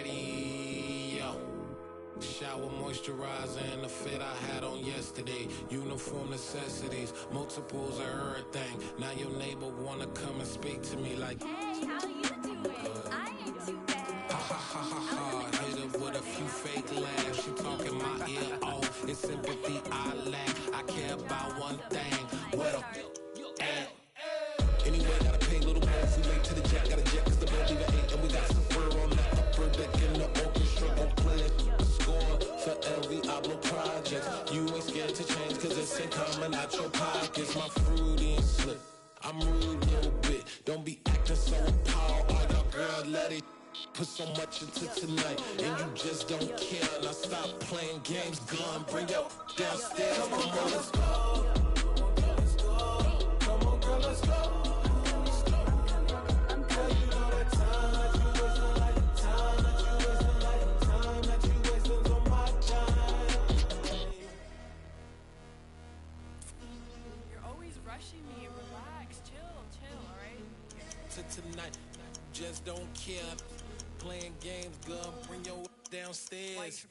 ready, yo. Shower moisturizer and the fit I had on yesterday. Uniform necessities, multiples of everything. Now your neighbor wanna come and speak to me like, hey, how you doing? I ain't too bad. Ha ha ha ha ha. Hit her with a few fake laughs. She talking my ear off. It's sympathy I lack. I care about one thing. Well, anyway, gotta pay a little more if we late to the jet. Got a jet cause the bed leave at 8. And we got some fur on that upper deck in the orchestra. Gon' play a score for every Ablo project. You ain't scared to change cause it's ain't coming out your pockets. My fruity and slip, I'm rude a little bit. Don't be acting so appalled. All y'all girl, let it put so much into tonight. And you just don't care. Now stop playing games, gun. Bring your downstairs. Come on, girl, let's go. Come on, girl, let's go. Tonight, just don't care. Playing games, gun, bring your downstairs.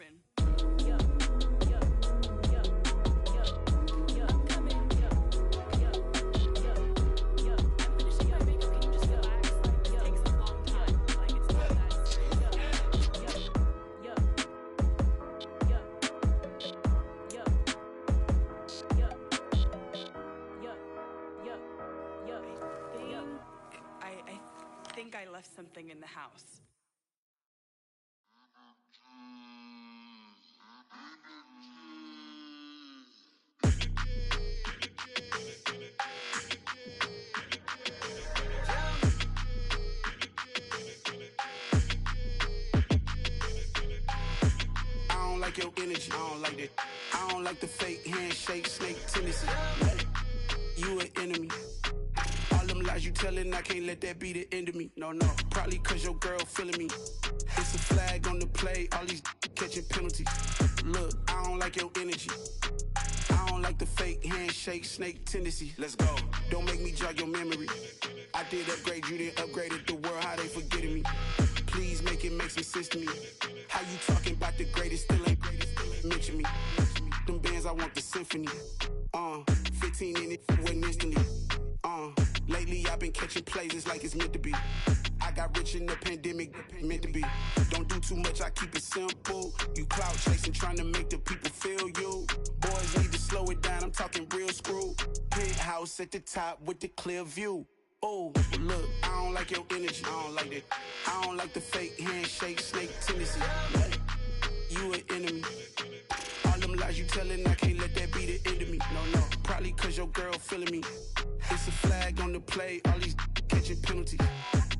I left something in the house. I don't like your energy. I don't like that. I don't like the fake handshake, snake tendency. You an enemy. All them lies you telling, I can't let that be the end of me. No, probably cause your girl feeling me. It's a flag on the play, all these catching penalties. Look, I don't like your energy. I don't like the fake handshake, snake tendency. Let's go. Don't make me jog your memory. I did upgrade, you didn't upgrade it. The world, how they forgetting me. Please make it make some sense to me. How you talking about the greatest, still ain't mention me. Them bands, I want the symphony. 15 in it, went instantly. Lately I've been catching plays, it's like it's meant to be. I got rich in the pandemic, meant to be. Don't do too much, I keep it simple. You clout chasing, trying to make the people feel you. Boys need to slow it down, I'm talking real screw. Penthouse at the top with the clear view. Oh, look, I don't like your energy, I don't like that. I don't like the fake handshake, snake tendency. You an enemy. All them lies you telling, I can't let that be the end of me. No, probably cause your girl feeling me. It's a flag on the play, all these catching penalties.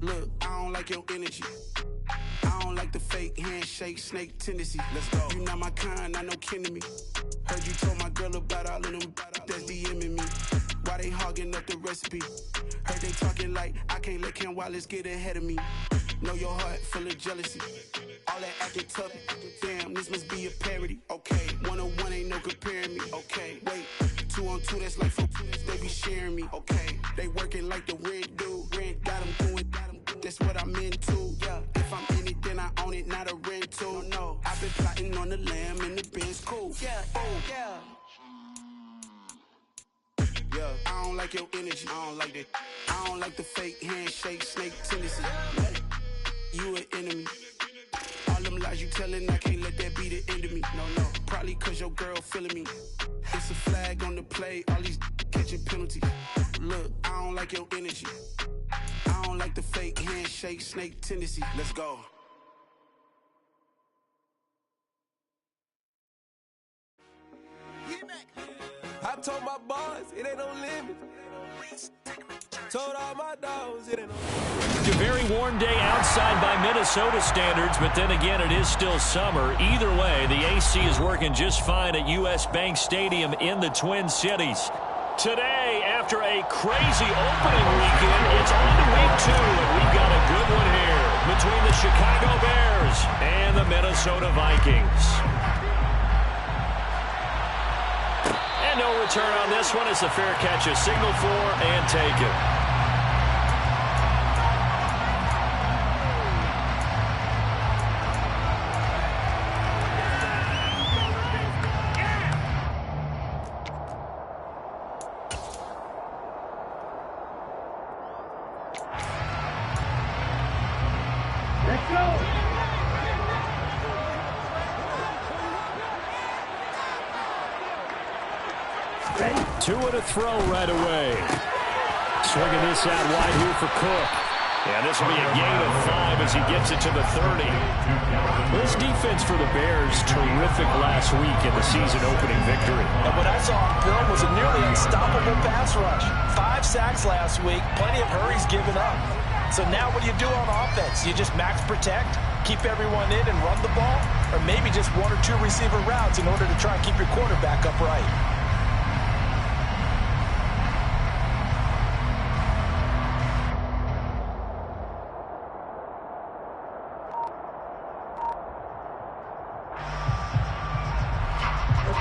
Look, I don't like your energy. I don't like the fake handshake, snake tendency. Let's go. You not my kind, not no kin to me. Heard you told my girl about all of them that's DMing me. Why they hogging up the recipe? Heard they talking like I can't let Ken Wallace get ahead of me. Know your heart full of jealousy. All that acting tough, damn, this must be a parody. Okay, 1-on-1 ain't no comparing me. Okay, wait, 2-on-2, that's like 4, they be sharing me. Okay, they working like the rent do. Rent got them doing, that's what I'm into. Yeah, if I'm in it, then I own it, not a rental. No, I've been plotting on the lamb and the Benz cool. Yeah, yeah. Yeah, I don't like your energy, I don't like that. I don't like the fake handshake, snake tendency. You an enemy. All them lies you telling, I can't let that be the end of me. No, probably cause your girl feeling me. It's a flag on the play, all these catching penalties. Look, I don't like your energy. I don't like the fake handshake, snake tendency. Let's go. I told my boys, it ain't no limit. Told all my dogs, it ain't no limit. It's a very warm day outside by Minnesota standards, but then again, it is still summer. Either way, the AC is working just fine at US Bank Stadium in the Twin Cities. Today, after a crazy opening weekend, it's on to week 2, and we've got a good one here between the Chicago Bears and the Minnesota Vikings. And no return on this one. It's a fair catch, a signal for, and taken. Two and a throw right away. Swinging this out wide here for Cook. And this will be a gain of 5 as he gets it to the 30. This defense for the Bears, terrific last week in the season-opening victory. And what I saw on film was a nearly unstoppable pass rush. 5 sacks last week, plenty of hurries given up. So now what do you do on offense? You just max protect, keep everyone in and run the ball, or maybe just 1 or 2 receiver routes in order to try and keep your quarterback upright.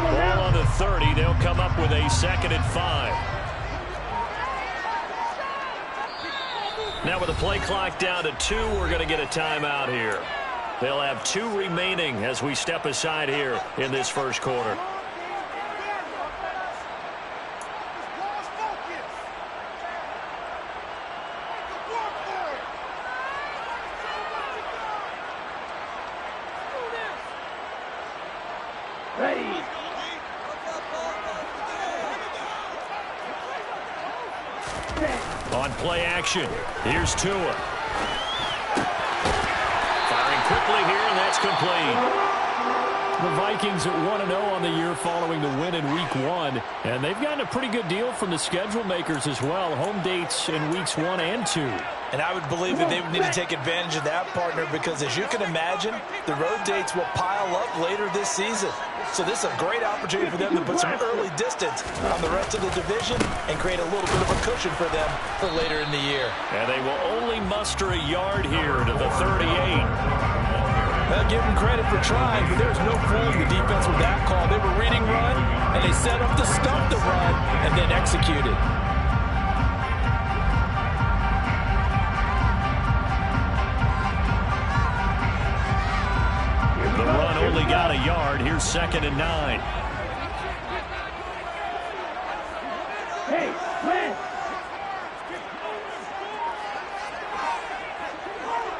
Ball on the 30. They'll come up with a 2nd and 5. Now with the play clock down to 2, we're going to get a timeout here. They'll have 2 remaining as we step aside here in this first quarter. On play action, here's Tua. Firing quickly here, and that's complete. The Vikings at 1-0 on the year following the win in Week 1. And they've gotten a pretty good deal from the schedule makers as well. Home dates in Weeks 1 and 2. And I would believe that they would need to take advantage of that, partner, because as you can imagine, the road dates will pile up later this season. So this is a great opportunity for them to put some early distance on the rest of the division and create a little bit of a cushion for them for later in the year. And they will only muster a yard here to the 38. I'll give them credit for trying, but there's no fooling the defense with that call. They were reading run, and they set up to stop the run and then executed. The run only got a yard. Here's 2nd and 9. Hey, man!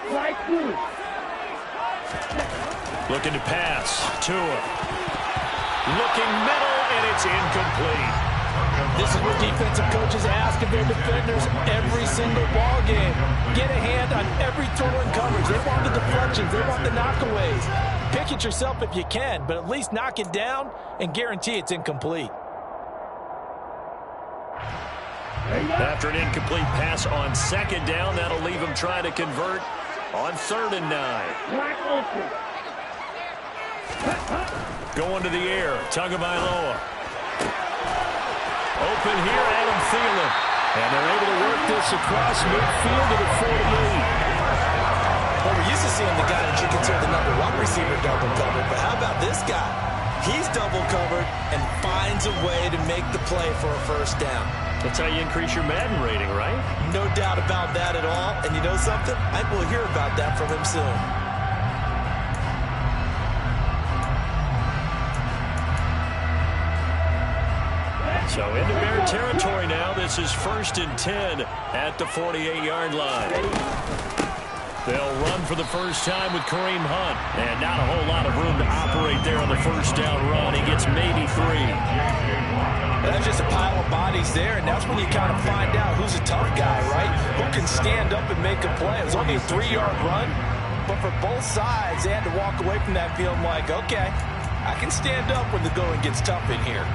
Right through. Looking to pass. Tua. Looking middle, and it's incomplete. This is what defensive coaches ask of their defenders every single ball game. Get a hand on every throw in coverage. They want the deflections. They want the knockaways. Pick it yourself if you can, but at least knock it down and guarantee it's incomplete. After an incomplete pass on 2nd down, that'll leave him trying to convert on 3rd and 9. Going to the air, Tagovailoa. Open here, Adam Thielen. And they're able to work this across midfield to the 48. Well, we're used to seeing the guy that you consider the #1 receiver double covered, but how about this guy? He's double covered and finds a way to make the play for a first down. That's how you increase your Madden rating, right? No doubt about that at all. And you know something? I will hear about that from him soon. So into Bear territory now. This is 1st and 10 at the 48-yard line. They'll run for the first time with Kareem Hunt. And not a whole lot of room to operate there on the first down run. He gets maybe 3. That's just a pile of bodies there, and that's when you kind of find out who's a tough guy, right? Who can stand up and make a play. It was only a 3-yard run, but for both sides, they had to walk away from that feeling like, okay, I can stand up when the going gets tough in here.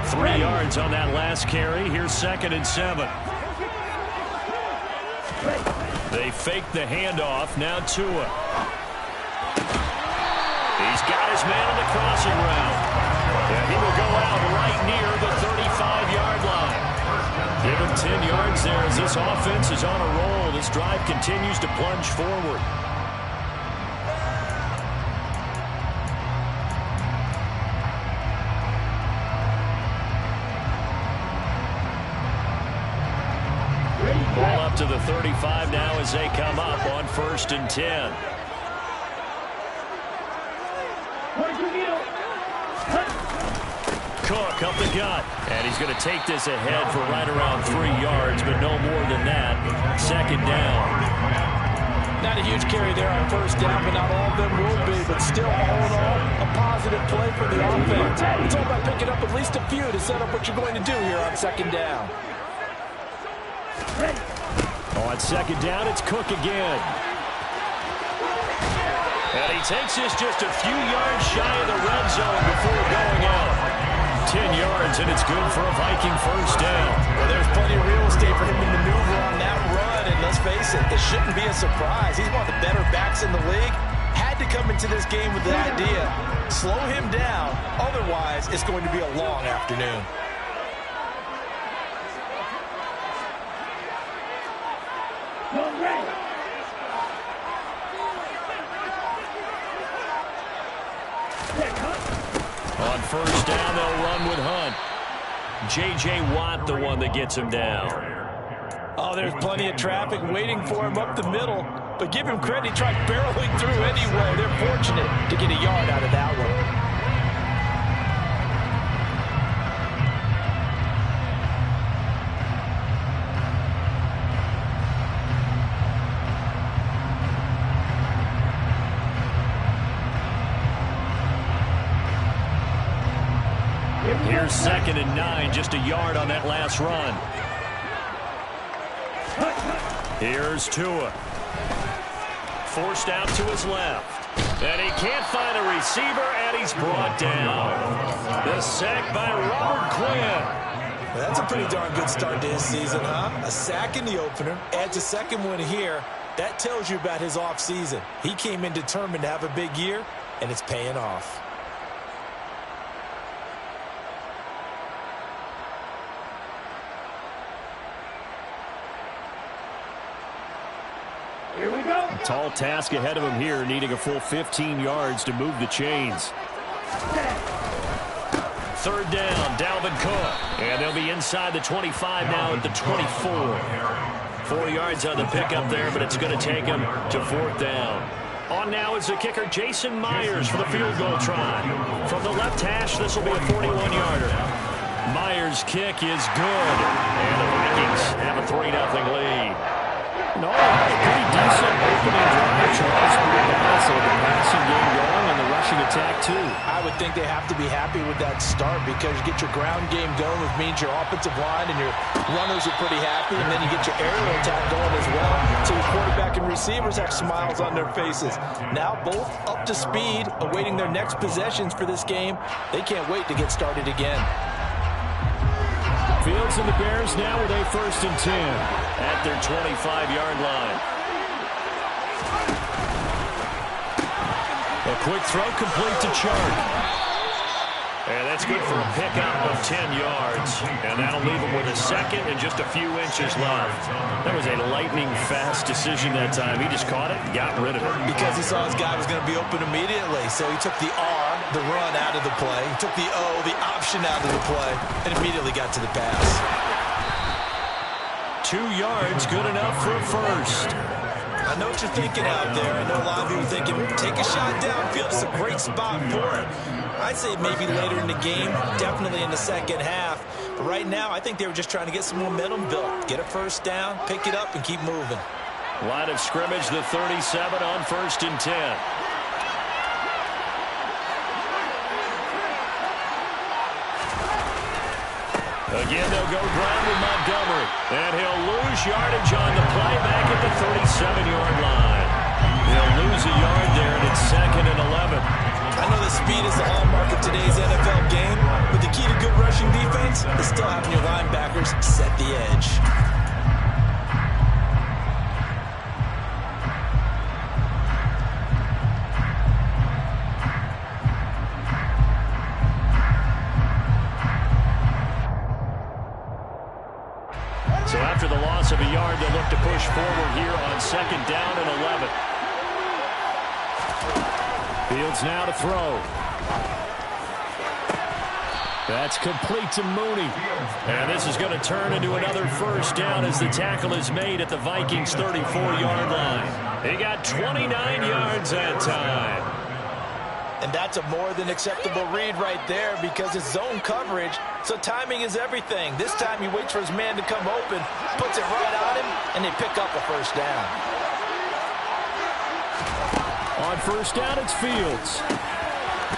3 yards on that last carry. Here's 2nd and 7. They fake the handoff. Now Tua. He's got his man on the crossing route. And he will go out right near the 35-yard line. Give him 10 yards there as this offense is on a roll. This drive continues to plunge forward. Ball up to the 35 now as they come up on 1st and 10. Cook up the gut, and he's going to take this ahead for right around 3 yards, but no more than that. 2nd down. Not a huge carry there on first down, but not all of them will be. But still, all in all, a positive play for the offense. It's all about picking up at least a few to set up what you're going to do here on second down. On second down, it's Cook again. And he takes this just a few yards shy of the red zone before going out. 10 yards, and it's good for a Viking first down. Well, there's plenty of real estate for him to maneuver on that run, and let's face it, this shouldn't be a surprise. He's one of the better backs in the league. Had to come into this game with the idea, slow him down, otherwise it's going to be a long afternoon. On first down, they'll run with Hunt. J.J. Watt, the one that gets him down. Oh, there's plenty of traffic waiting for him up the middle. But give him credit, he tried barreling through anyway. They're fortunate to get a yard out of that one. Here's 2nd and 9, just a yard on that last run. Here's Tua. Forced out to his left. And he can't find a receiver, and he's brought down. The sack by Robert Quinn. Well, that's a pretty darn good start to his season, huh? A sack in the opener, adds a second one here. That tells you about his offseason. He came in determined to have a big year, and it's paying off. Here we go. A tall task ahead of him here, needing a full 15 yards to move the chains. 3rd down, Dalvin Cook. And they'll be inside the 25 now at the 24. 4 yards on the pickup there, but it's going to take him to 4th down. On now is the kicker, Jason Myers, for the field goal try. From the left hash, this will be a 41-yarder. Myers' kick is good. And the Vikings have a 3-0 lead. No, pretty decent opening drive, Charles. So the passing game going and the rushing attack, too. I would think they have to be happy with that start because you get your ground game going, which means your offensive line and your runners are pretty happy, and then you get your aerial attack going as well. So your quarterback and receivers have smiles on their faces. Now both up to speed, awaiting their next possessions for this game. They can't wait to get started again. Fields and the Bears now with a 1st and 10 at their 25-yard line. A quick throw complete to Chark. And that's good for a pickup of 10 yards. And that'll leave him with a second and just a few inches left. That was a lightning-fast decision that time. He just caught it and got rid of it. Because he saw his guy was going to be open immediately. So he took the R, the run, out of the play. He took the O, the option, out of the play, and immediately got to the pass. 2 yards, good enough for a first. I know what you're thinking out there. I know a lot of you are thinking, take a shot downfield. It's a great spot for it. I'd say maybe later in the game, definitely in the second half. But right now, I think they were just trying to get some momentum built. Get a first down, pick it up, and keep moving. Line of scrimmage, the 37 on 1st and 10. Again, they'll go ground with Montgomery. And he'll lose yardage on the play back at the 37-yard line. He'll lose a yard there, and it's 2nd and 11. I know that speed is the hallmark of today's NFL game, but the key to good rushing defense is still having your linebackers set the edge. So after the loss of a yard, they'll look to push forward here on 2nd down and 11. Fields now to throw. That's complete to Mooney. And this is going to turn into another first down as the tackle is made at the Vikings' 34-yard line. He got 29 yards that time. And that's a more than acceptable read right there because it's zone coverage, so timing is everything. This time he waits for his man to come open, puts it right on him, and they pick up a first down. On first down, it's Fields.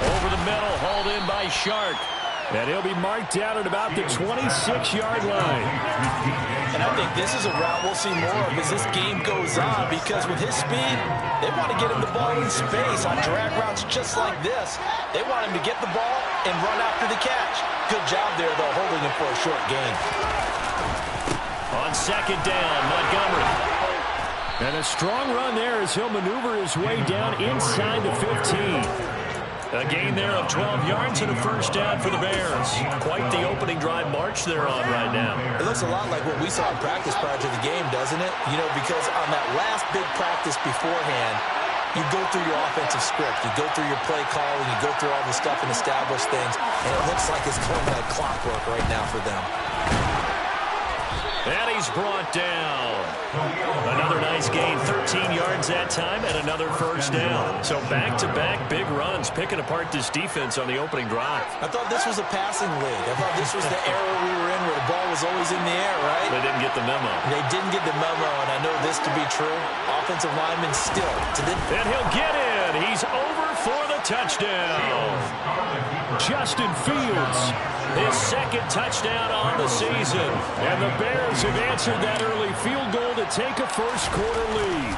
Over the middle, hauled in by Shark. And he'll be marked down at about the 26-yard line. And I think this is a route we'll see more of as this game goes on, because with his speed, they want to get him the ball in space on drag routes just like this. They want him to get the ball and run after the catch. Good job there, though, holding him for a short gain. On second down, Montgomery. And a strong run there as he'll maneuver his way down inside the 15. A gain there of 12 yards and a first down for the Bears. Quite the opening drive march they're on right now. It looks a lot like what we saw in practice prior to the game, doesn't it? You know, because on that last big practice beforehand, you go through your offensive script, you go through your play calling, you go through all the stuff and establish things, and it looks like it's going like clockwork right now for them. And he's brought down. Another nice gain, 13 yards that time, and another first down. So back-to-back big runs, picking apart this defense on the opening drive. I thought this was a passing league. I thought this was the era we were in where the ball was always in the air, right? They didn't get the memo. They didn't get the memo, and I know this to be true. Offensive lineman still. And he'll get in. He's over for the touchdown. Justin Fields, his second touchdown on the season. And the Bears have answered that early field goal to take a first-quarter lead.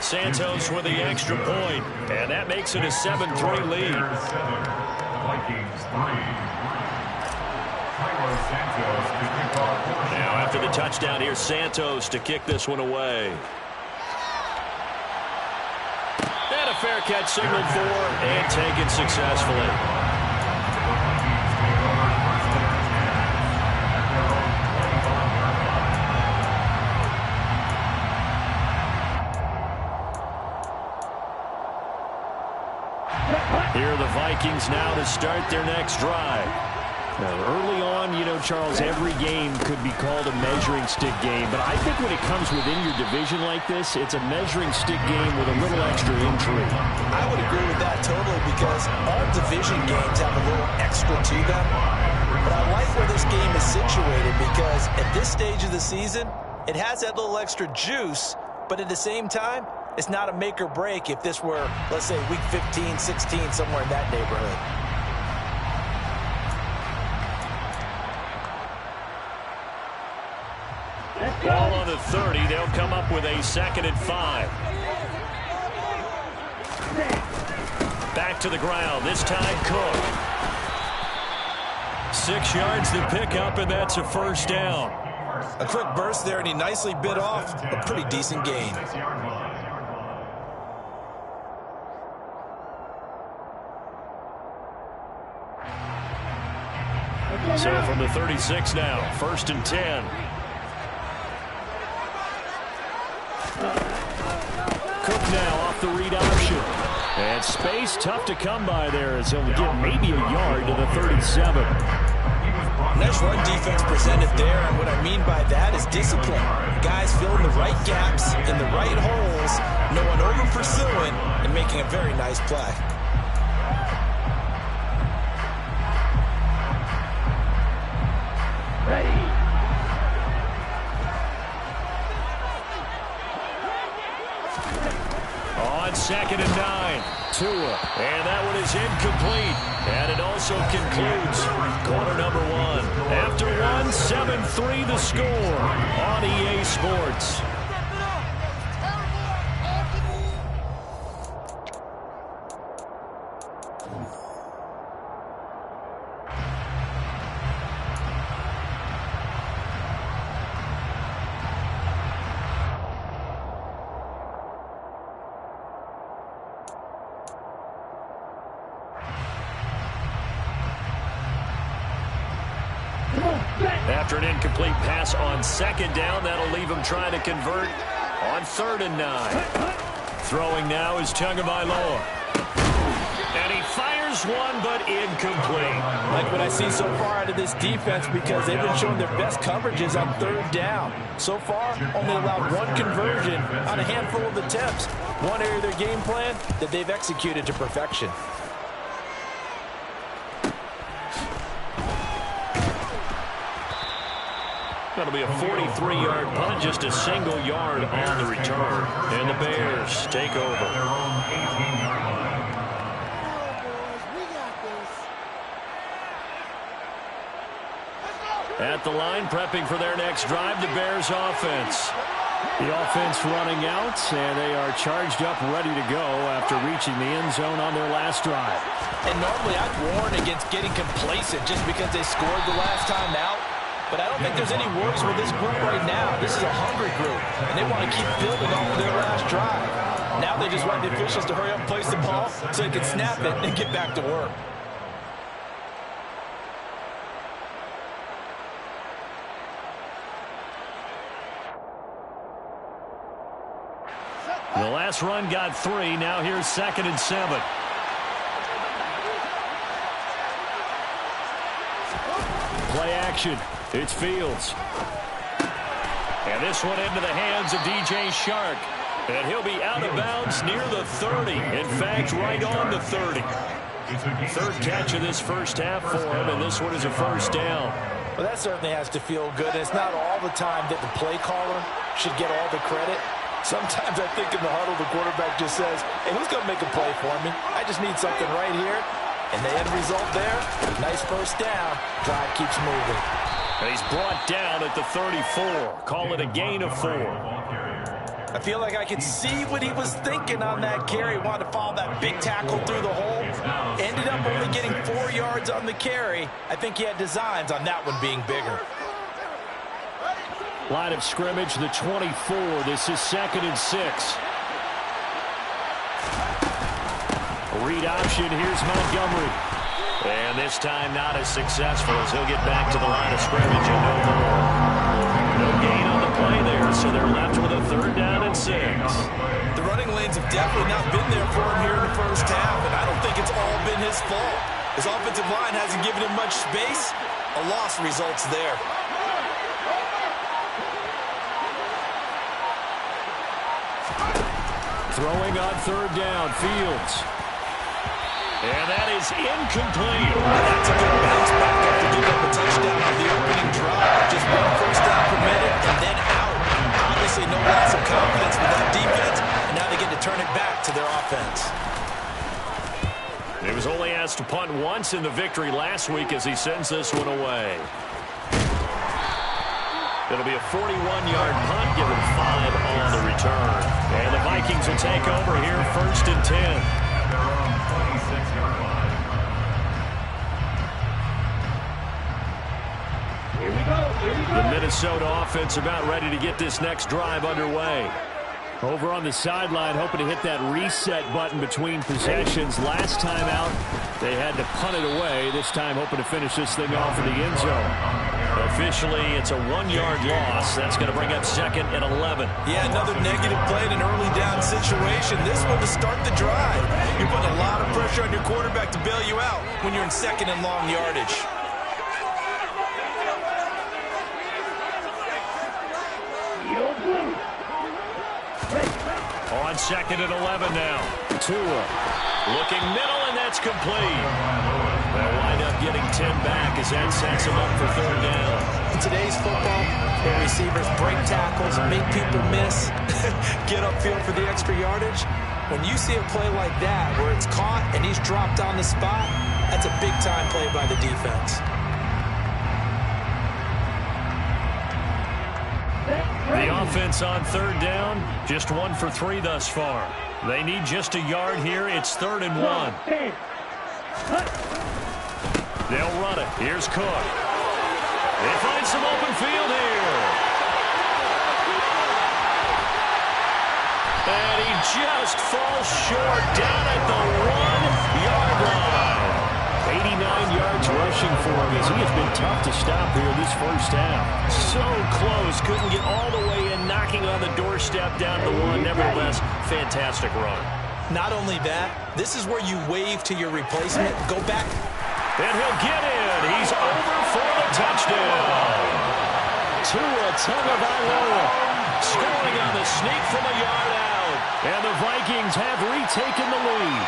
Santos with the extra point, and that makes it a 7-3 lead. Now after the touchdown, here's Santos to kick this one away. And a fair catch signaled for and taken successfully. Here are the Vikings now to start their next drive. Now, early on, you know, Charles, every game could be called a measuring stick game. But I think when it comes within your division like this, it's a measuring stick game with a little extra intrigue. I would agree with that totally, because all division games have a little extra to them. But I like where this game is situated, because at this stage of the season, it has that little extra juice. But at the same time, it's not a make or break if this were, let's say, week 15, 16, somewhere in that neighborhood. Ball on the 30. They'll come up with a 2nd and 5. Back to the ground. This time, Cook. 6 yards to pick up, and that's a first down. A quick burst there, and he nicely bit off a pretty decent gain. So from the 36 now, 1st and 10. Cook now off the read option. And space tough to come by there as he'll get maybe a yard to the 37. Nice run defense presented there, and what I mean by that is discipline. Guys filling the right gaps in the right holes, no one over pursuing, and making a very nice play. On 2nd and 9, Tua, and that one is incomplete. And it also concludes quarter number 1. After 1, 7-3 the score on EA Sports. After an incomplete pass on 2nd down, that'll leave him trying to convert on 3rd and 9. Throwing now is Tagovailoa. And he fires one, but incomplete. Like what I see so far out of this defense, because they've been showing their best coverages on 3rd down. So far, only allowed one conversion on a handful of attempts. One area of their game plan that they've executed to perfection. That'll be a 43-yard punt, just a single yard on the return. And the Bears take over. At the line, prepping for their next drive, the Bears offense. The offense running out, and they are charged up, ready to go after reaching the end zone on their last drive. And normally I'd warn against getting complacent just because they scored the last time out. But I don't think there's any worries with this group right now. This is a hungry group, and they want to keep building off of their last drive. Now they just want the officials to hurry up and place the ball so they can snap it and get back to work. The last run got 3. Now here's 2nd and 7. Play action. It's Fields. And this one into the hands of DJ Shark. And he'll be out of bounds near the 30. In fact, right on the 30. Third catch of this first half for him, and this one is a first down. Well, that certainly has to feel good. It's not all the time that the play caller should get all the credit. Sometimes I think in the huddle, the quarterback just says, hey, who's going to make a play for me? I just need something right here. And the end result there, nice first down. Drive keeps moving. And he's brought down at the 34. Call it a gain of 4. I feel like I could see what he was thinking on that carry. Wanted to follow that big tackle through the hole. Ended up only getting 4 yards on the carry. I think he had designs on that one being bigger. Line of scrimmage, the 24. This is 2nd and 6. Read option. Here's Montgomery. And this time not as successful as he'll get back to the line of scrimmage and no more. No gain on the play there, so they're left with a 3rd down and 6. The running lanes have definitely not been there for him here in the first half, and I don't think it's all been his fault. His offensive line hasn't given him much space. A loss results there. Throwing on 3rd down, Fields. And that is incomplete. That's a good bounce back after giving up a touchdown on the opening drive. Just 1 first down permitted and then out. Obviously no loss of confidence with that defense, and now they get to turn it back to their offense. He was only asked to punt once in the victory last week as he sends this one away. It'll be a 41-yard punt, given 5 on the return. And the Vikings will take over here, 1st and 10. The Minnesota offense about ready to get this next drive underway. Over on the sideline, hoping to hit that reset button between possessions. Last time out, they had to punt it away. This time, hoping to finish this thing off in the end zone. Officially, it's a 1-yard loss. That's going to bring up 2nd and 11. Yeah, another negative play in an early down situation. This one to start the drive. You're putting a lot of pressure on your quarterback to bail you out when you're in 2nd and long yardage. On 2nd and 11 now. Tua looking middle, and that's complete. They'll wind up getting 10 back as that sets him up for 3rd down. In today's football, where receivers break tackles, make people miss, get upfield for the extra yardage, when you see a play like that where it's caught and he's dropped on the spot, that's a big-time play by the defense. The offense on 3rd down, just 1 for 3 thus far. They need just a yard here. It's 3rd and 1. They'll run it. Here's Cook. They find some open field here. And he just falls short down at the 1-yard line. 89 yards rushing for him as he has been tough to stop here this first half. So close, couldn't get all the way in, knocking on the doorstep down to the 1. Nevertheless, fantastic run. Not only that, this is where you wave to your replacement, go back. And he'll get in. He's over for the touchdown. Tua Tagovailoa scoring on the sneak from a yard out. And the Vikings have retaken the lead.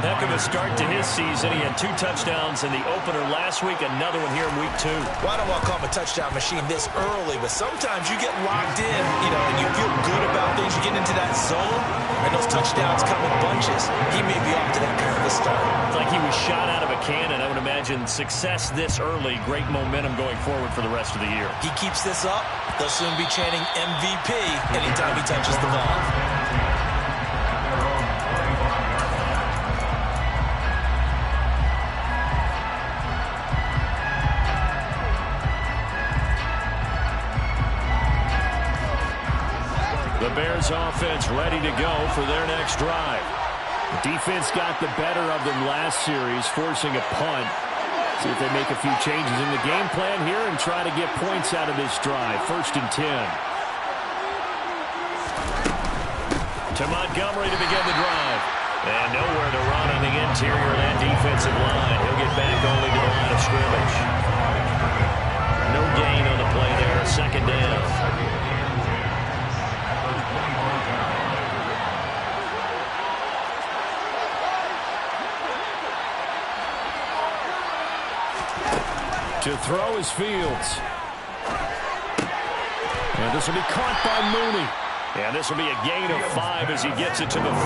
Heck of a start to his season. He had 2 touchdowns in the opener last week, another one here in week 2. Well, I don't want to call him a touchdown machine this early, but sometimes you get locked in, and you feel good about things. You get into that zone, and those touchdowns come in bunches. He may be off to that kind of a start. It's like he was shot out of a cannon. I would imagine success this early, great momentum going forward for the rest of the year. He keeps this up, they'll soon be chanting MVP anytime he touches the ball. The Bears offense ready to go for their next drive. The defense got the better of them last series, forcing a punt. See if they make a few changes in the game plan here and try to get points out of this drive. 1st and 10. To Montgomery to begin the drive. And nowhere to run on the interior of that defensive line. He'll get back only to the line of scrimmage. No gain on the play there. 2nd down. To throw is Fields. And this will be caught by Mooney. And this will be a gain of 5 as he gets it to the 30.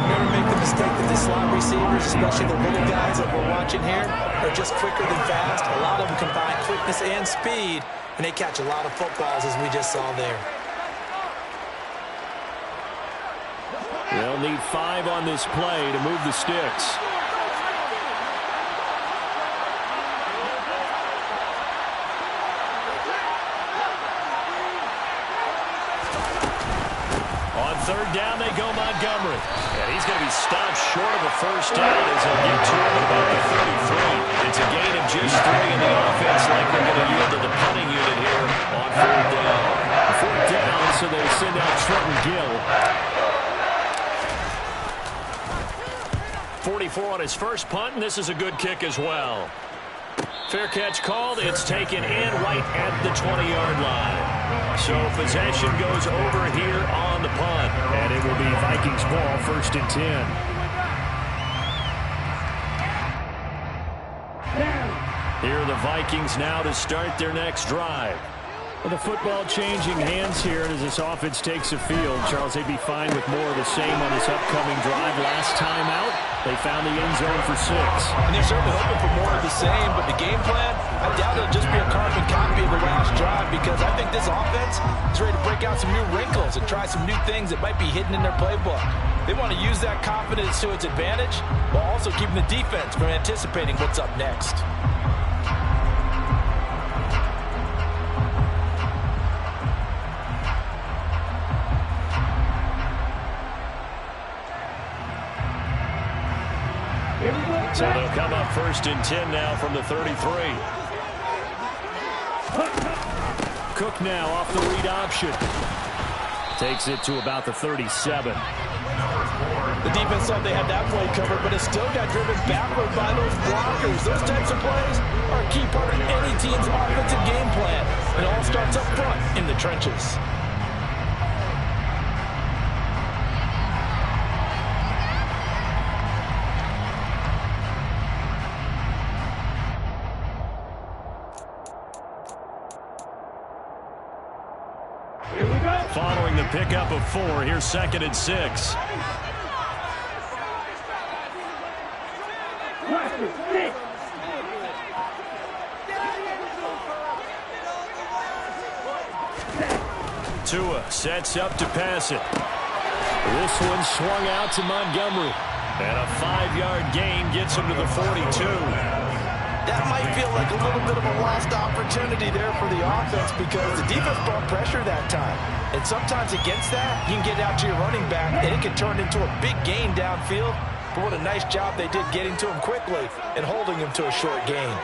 Never make the mistake that the slot receivers, especially the little guys that we're watching here, are just quicker than fast. A lot of them combine quickness and speed, and they catch a lot of footballs, as we just saw there. They'll need 5 on this play to move the sticks. On 3rd down, they go Montgomery. And he's going to be stopped short of a 1st down as he'll get to him at about the 33. It's a gain of just 3, and the offense likely going to yield to the punting unit here on 4th down. 4th down, so they send out Trenton Gill. 44 on his first punt, and this is a good kick as well. Fair catch called. It's taken in right at the 20-yard line. So possession goes over here on the punt, and it will be Vikings ball, 1st and 10. Here are the Vikings now to start their next drive. Well, the football changing hands here as this offense takes the field. Charles, they'd be fine with more of the same on this upcoming drive. Last time out, they found the end zone for 6. And they're certainly hoping for more of the same, but the game plan, I doubt it'll just be a carbon copy of the last drive, because I think this offense is ready to break out some new wrinkles and try some new things that might be hidden in their playbook. They want to use that confidence to its advantage while also keeping the defense from anticipating what's up next. So they'll come up 1st and 10 now from the 33. Cook now off the read option. Takes it to about the 37. The defense thought they had that play covered, but it still got driven backward by those blockers. Those types of plays are a key part of any team's offensive game plan. It all starts up front in the trenches. Following the pickup of 4, here's 2nd and 6. Tua sets up to pass it. This one swung out to Montgomery. And a 5-yard gain gets him to the 42. That might feel like a little bit of a lost opportunity there for the offense, because the defense brought pressure that time. And sometimes against that, you can get out to your running back, and it can turn into a big gain downfield. But what a nice job they did getting to him quickly and holding him to a short gain.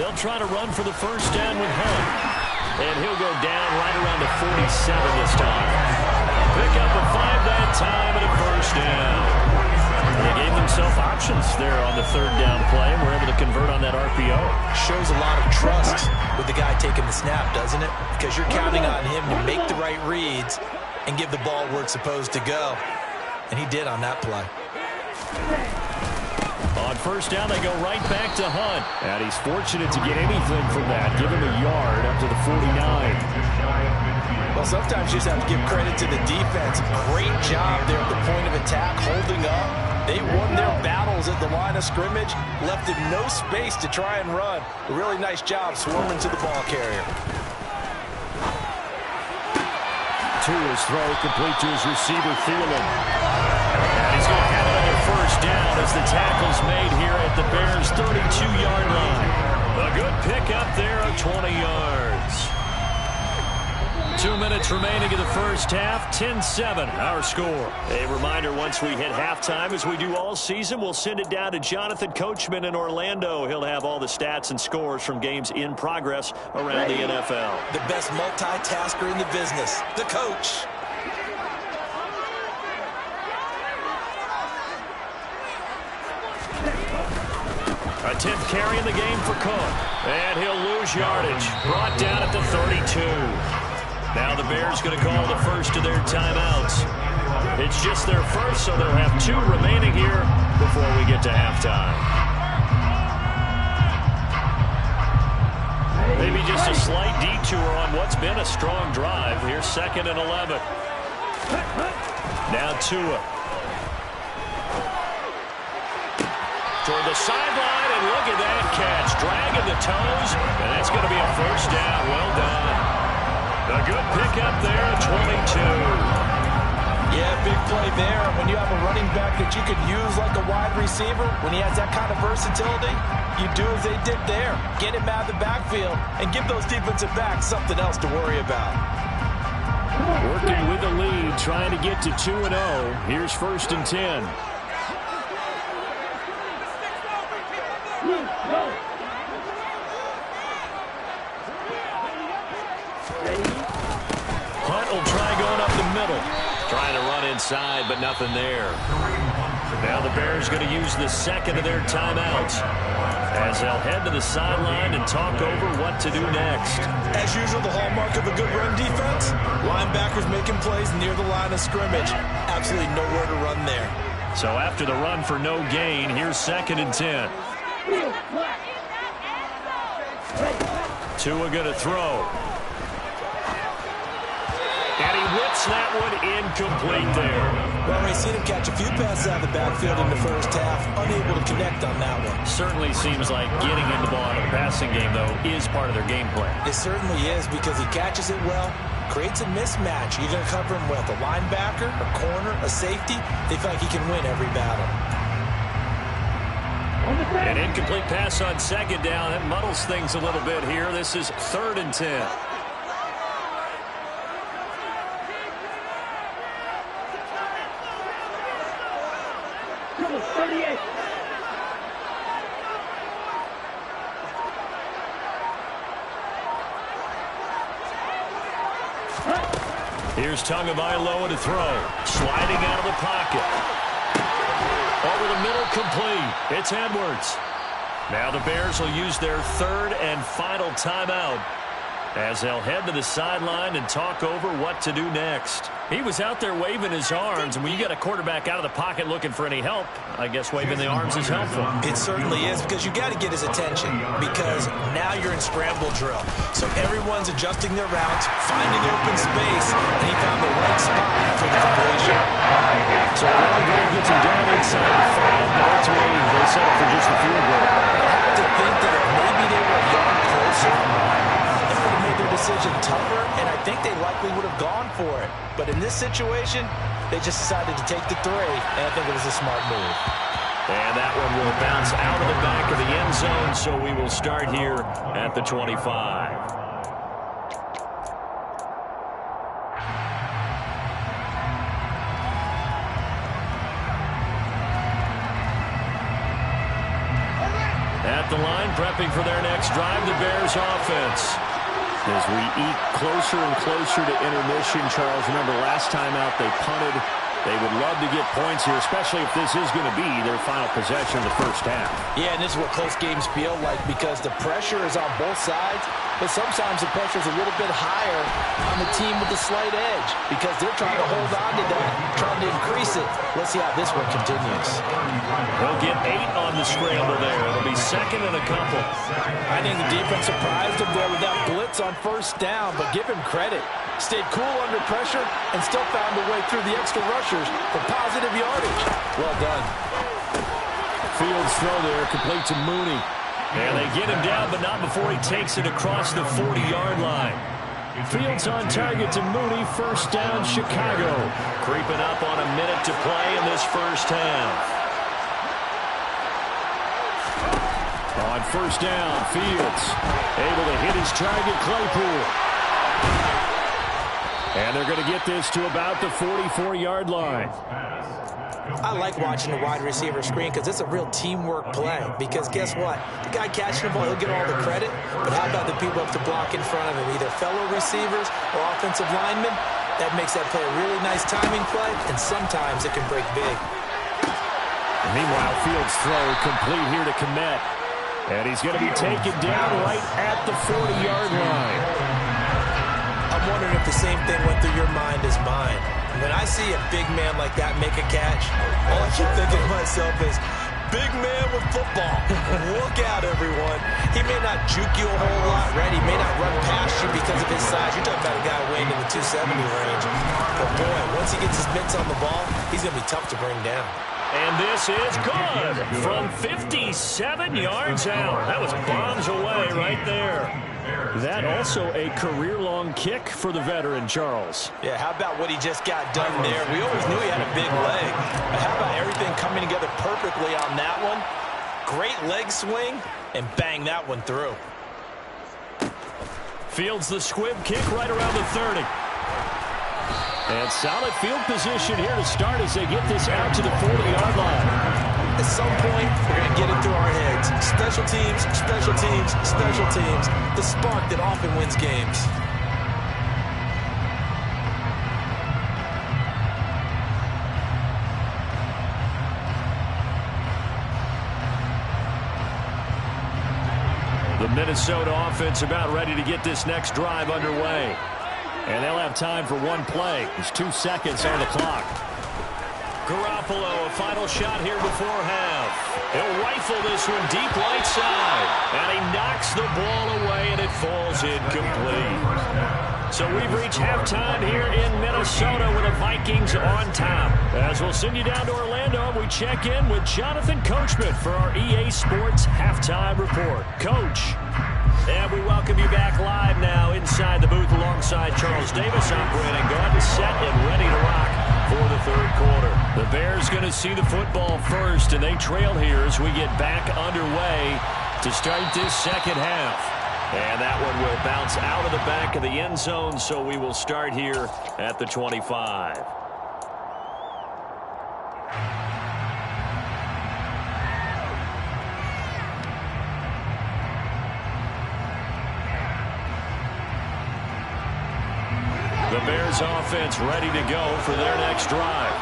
They'll try to run for the 1st down with Hunt. And he'll go down right around the 47 this time. Pick up a 5 that time and a 1st down. They gave themselves options there on the third down play and were able to convert on that RPO. Shows a lot of trust with the guy taking the snap, doesn't it? Because you're counting on him to make the right reads and give the ball where it's supposed to go. And he did on that play. On first down, they go right back to Hunt. And he's fortunate to get anything from that. Give him a yard up to the 49. Well, sometimes you just have to give credit to the defense. Great job there at the point of attack, holding up. They won their battles at the line of scrimmage, left him no space to try and run. A really nice job swarming to the ball carrier. To his throw, complete to his receiver, Thielen. And he's going to have another first down as the tackle's made here at the Bears' 32-yard line. A good pickup there of 20 yards. 2 minutes remaining in the first half, 10-7, our score. A reminder, once we hit halftime, as we do all season, we'll send it down to Jonathan Coachman in Orlando. He'll have all the stats and scores from games in progress around the NFL. The best multitasker in the business, the coach. A 10th carry in the game for Cook. And he'll lose yardage. Brought down at the 32. Now the Bears going to call the first of their timeouts. It's just their first, so they'll have 2 remaining here before we get to halftime. Maybe just a slight detour on what's been a strong drive. Here's 2nd and 11. Now Tua. Toward the sideline, and look at that catch. Dragging the toes, and that's going to be a first down. Well done. A good pickup there at 22. Yeah, big play there. When you have a running back that you could use like a wide receiver, when he has that kind of versatility, you do as they did there. Get him out of the backfield and give those defensive backs something else to worry about. Working with the lead, trying to get to 2-0. Here's 1st and 10. Hunt will try going up the middle. Trying to run inside, but nothing there. Now the Bears going to use the 2nd of their timeouts as they'll head to the sideline and talk over what to do next. As usual, the hallmark of a good run defense, linebackers making plays near the line of scrimmage. Absolutely nowhere to run there. So after the run for no gain, here's 2nd and 10. Tua going to throw. And he whips that one incomplete there. Well, we've seen him catch a few passes out of the backfield in the first half. Unable to connect on that one. Certainly seems like getting him the ball out of the passing game, though, is part of their game plan. It certainly is because he catches it well, creates a mismatch. You're going to cover him with a linebacker, a corner, a safety. They feel like he can win every battle. An incomplete pass on 2nd down. That muddles things a little bit here. This is 3rd and 10. Here's Tagovailoa to throw. Sliding out of the pocket. Over the middle, complete. It's Edwards. Now the Bears will use their 3rd and final timeout as they'll head to the sideline and talk over what to do next. He was out there waving his arms, and when you get a quarterback out of the pocket looking for any help, I guess waving the arms is helpful. It certainly is, because you got to get his attention, because now you're in scramble drill. So everyone's adjusting their routes, finding open space, and he found the right spot for the completion. So a long goal gets him down inside the 5, but ultimately they settle for just a field goal. I have to think that if maybe they were a yard closer, it would have made their decision tougher, and I think they likely would have gone for it. But in this situation, they just decided to take the 3, and I think it was a smart move. And that one will bounce out of the back of the end zone, so we will start here at the 25. At the line, prepping for their next drive, the Bears offense. As we eat closer and closer to intermission, Charles, remember last time out they punted They would love to get points here, especially if this is going to be their final possession of the first half. Yeah, and this is what close games feel like because the pressure is on both sides, but sometimes the pressure is a little bit higher on the team with the slight edge because they're trying to hold on to that, trying to increase it. Let's see how this one continues. They'll get 8 on the scramble there. It'll be second and a couple. I think the defense surprised him there with that blitz on first down, but give him credit. Stayed cool under pressure and still found a way through the extra rushers for positive yardage. Well done. Fields throw there, complete to Mooney. And they get him down, but not before he takes it across the 40-yard line. Fields on target to Mooney, first down, Chicago. Creeping up on a minute to play in this first half. On first down, Fields able to hit his target, Claypool. And they're going to get this to about the 44-yard line. I like watching the wide receiver screen because it's a real teamwork play. Because guess what? The guy catching the ball, he'll get all the credit. But how about the people up to block in front of him, either fellow receivers or offensive linemen? That makes that play a really nice timing play, and sometimes it can break big. Meanwhile, Fields' throw complete here to Kmet. And he's going to be taken down right at the 40-yard line. I'm wondering if the same thing went through your mind as mine. When I see a big man like that make a catch, all I keep thinking to myself is, big man with football. Look out, everyone. He may not juke you a whole lot, right? He may not run past you because of his size. You're talking about a guy weighing in the 270 range. But, boy, once he gets his mitts on the ball, he's going to be tough to bring down. And this is good from 57 yards out. That was bombs away right there. That also a career-long kick for the veteran, Charles. Yeah, how about what he just got done there? We always knew he had a big leg. But how about everything coming together perfectly on that one? Great leg swing, and bang that one through. Fields the squib kick right around the 30. And solid field position here to start as they get this out to the 40-yard line. At some point, we're going to get it through our heads. Special teams, special teams, special teams. The spark that often wins games. The Minnesota offense about ready to get this next drive underway. And they'll have time for one play. There's 2 seconds on the clock. Garoppolo, a final shot here before half. He'll rifle this one deep right side. And he knocks the ball away, and it falls incomplete. So we've reached halftime here in Minnesota with the Vikings on top. As we'll send you down to Orlando, we check in with Jonathan Coachman for our EA Sports Halftime Report. Coach. And we welcome you back live now inside the booth alongside Charles Davis. I'm Brandon Garden, set and ready to rock for the third quarter. The Bears going to see the football first, and they trail here as we get back underway to start this second half. And that one will bounce out of the back of the end zone, so we will start here at the 25. The Bears offense ready to go for their next drive.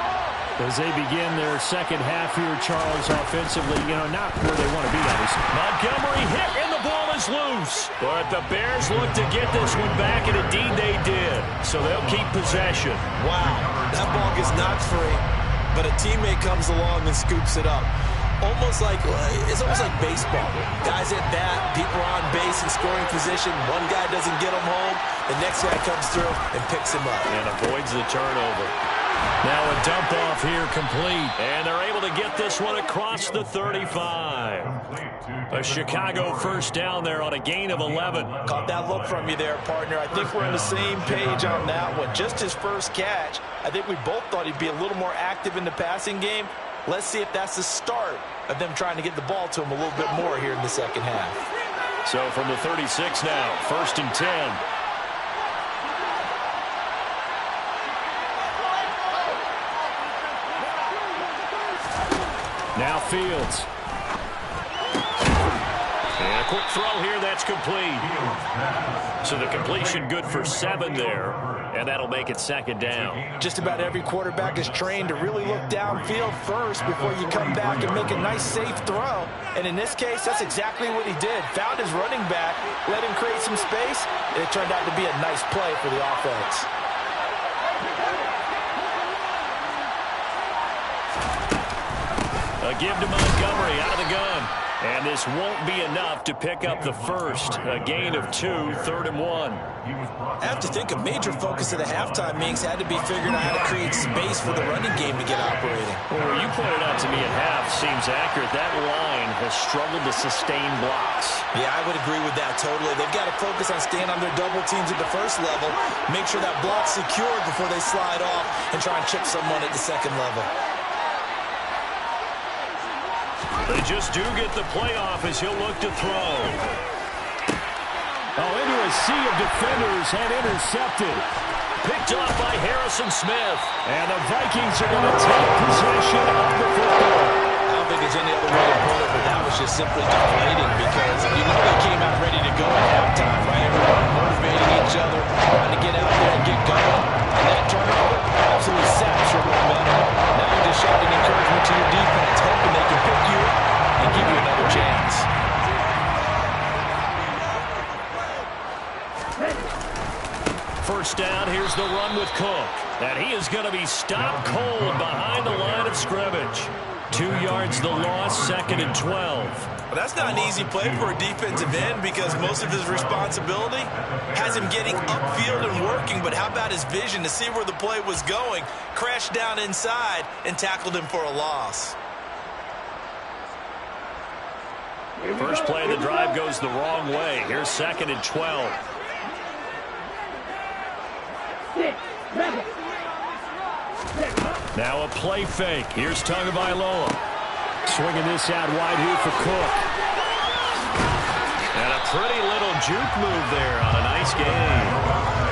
As they begin their second half here, Charles, offensively, not where they want to be, obviously. Montgomery hit, and the ball is loose. But the Bears look to get this one back, and indeed they did. So they'll keep possession. Wow, that ball gets knocked free, but a teammate comes along and scoops it up. It's almost like baseball. Guys at bat, people are on base in scoring position. One guy doesn't get him home. The next guy comes through and picks him up. And avoids the turnover. Now a dump off here complete. And they're able to get this one across the 35. A Chicago first down there on a gain of 11. Caught that look from you there, partner. I think we're on the same page on that one. Just his first catch. I think we both thought he'd be a little more active in the passing game. Let's see if that's the start of them trying to get the ball to him a little bit more here in the second half. So from the 36 now, 1st and 10. Now Fields. And a quick throw here, that's complete. So the completion good for 7 there. And that'll make it second down. Just about every quarterback is trained to really look downfield first before you come back and make a nice, safe throw. And in this case, that's exactly what he did. Found his running back, let him create some space, and it turned out to be a nice play for the offense. A give to Montgomery out of the gun. And this won't be enough to pick up the first. A gain of 2, 3rd and 1. I have to think a major focus of the halftime meetings had to be figuring out how to create space for the running game to get operating. Well, you pointed out to me at half seems accurate. That line has struggled to sustain blocks. Yeah, I would agree with that totally. They've got to focus on staying on their double teams at the first level, make sure that block's secured before they slide off and try and chip someone at the second level. They just do get the playoff as he'll look to throw. Oh, into a sea of defenders and intercepted. Picked off by Harrison Smith. And the Vikings are going to take possession of the football. I don't think there's any other way to put it, but that was just simply deflating because you know they came out ready to go at halftime, right? Everyone motivating each other, trying to get out there and get going. And that turnover absolutely saps your momentum. Now you're just shouting encouragement to your defense, hoping they can pick you up and give you another chance. First down, here's the run with Cook. And he is going to be stopped cold behind the line of scrimmage. 2 yards the loss, 2nd and 12. Well, that's not an easy play for a defensive end because most of his responsibility has him getting upfield and working, but how about his vision to see where the play was going, crashed down inside, and tackled him for a loss. First play of the drive goes the wrong way. Here's 2nd and 12. Now a play fake. Here's Tagovailoa. Swinging this out wide here for Cook. And a pretty little juke move there on a nice game.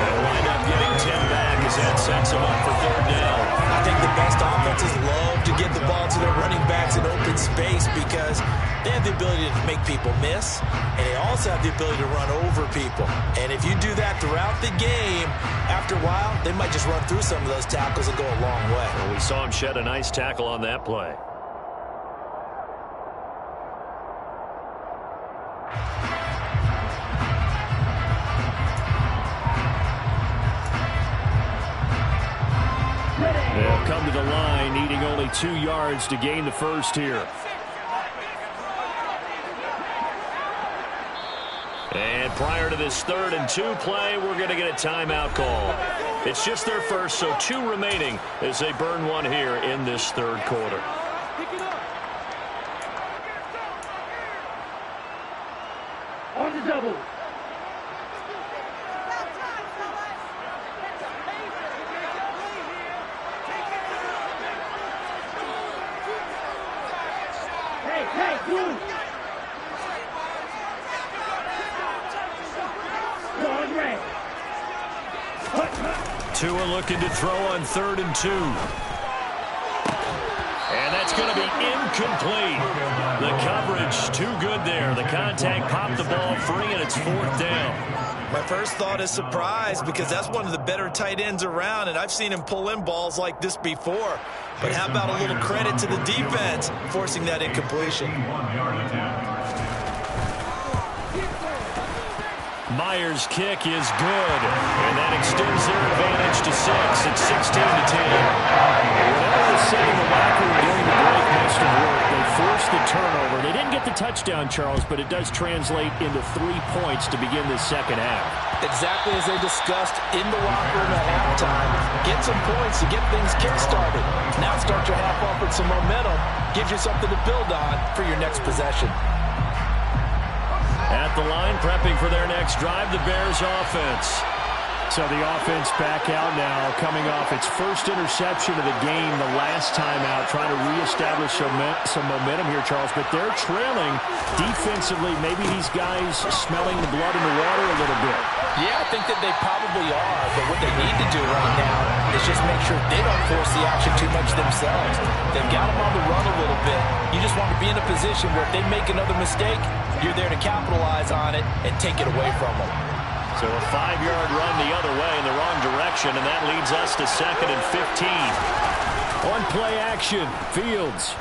They'll wind up getting 10 back as that sets them up for 3rd down. I think the best offenses love to get the ball to their running backs in open space because they have the ability to make people miss, and they also have the ability to run over people. And if you do that throughout the game, after a while, they might just run through some of those tackles and go a long way. Well, we saw him shed a nice tackle on that play. They'll come to the line, needing only 2 yards to gain the first here. And prior to this 3rd and 2 play, we're going to get a timeout call. It's just their first, so 2 remaining as they burn one here in this 3rd quarter. On the double. Hey, dude. Tua looking to throw on 3rd and 2. And that's going to be incomplete. The coverage too good there. The contact popped the ball free, and it's 4th down. My first thought is surprise because that's one of the better tight ends around, and I've seen him pull in balls like this before. But how about a little credit to the defense forcing that incompletion? Myers' kick is good, and that extends their advantage to 6. It's 16-10. Whatever was said in the locker room during the break must have worked. They forced the turnover. They didn't get the touchdown, Charles, but it does translate into 3 points to begin the second half. Exactly as they discussed in the locker room at halftime. Get some points to get things kick-started. Now start your half off with some momentum. Gives you something to build on for your next possession. At the line, prepping for their next drive, the Bears offense. So the offense back out now, coming off its first interception of the game the last time out, trying to reestablish some momentum here, Charles. But they're trailing defensively. Maybe these guys smelling the blood in the water a little bit. Yeah, I think that they probably are. But what they need to do right now is just make sure they don't force the action too much themselves. They've got them on the run a little bit. You just want to be in a position where if they make another mistake, you're there to capitalize on it and take it away from them. So a 5-yard run the other way in the wrong direction, and that leads us to 2nd and 15. On play action, Fields.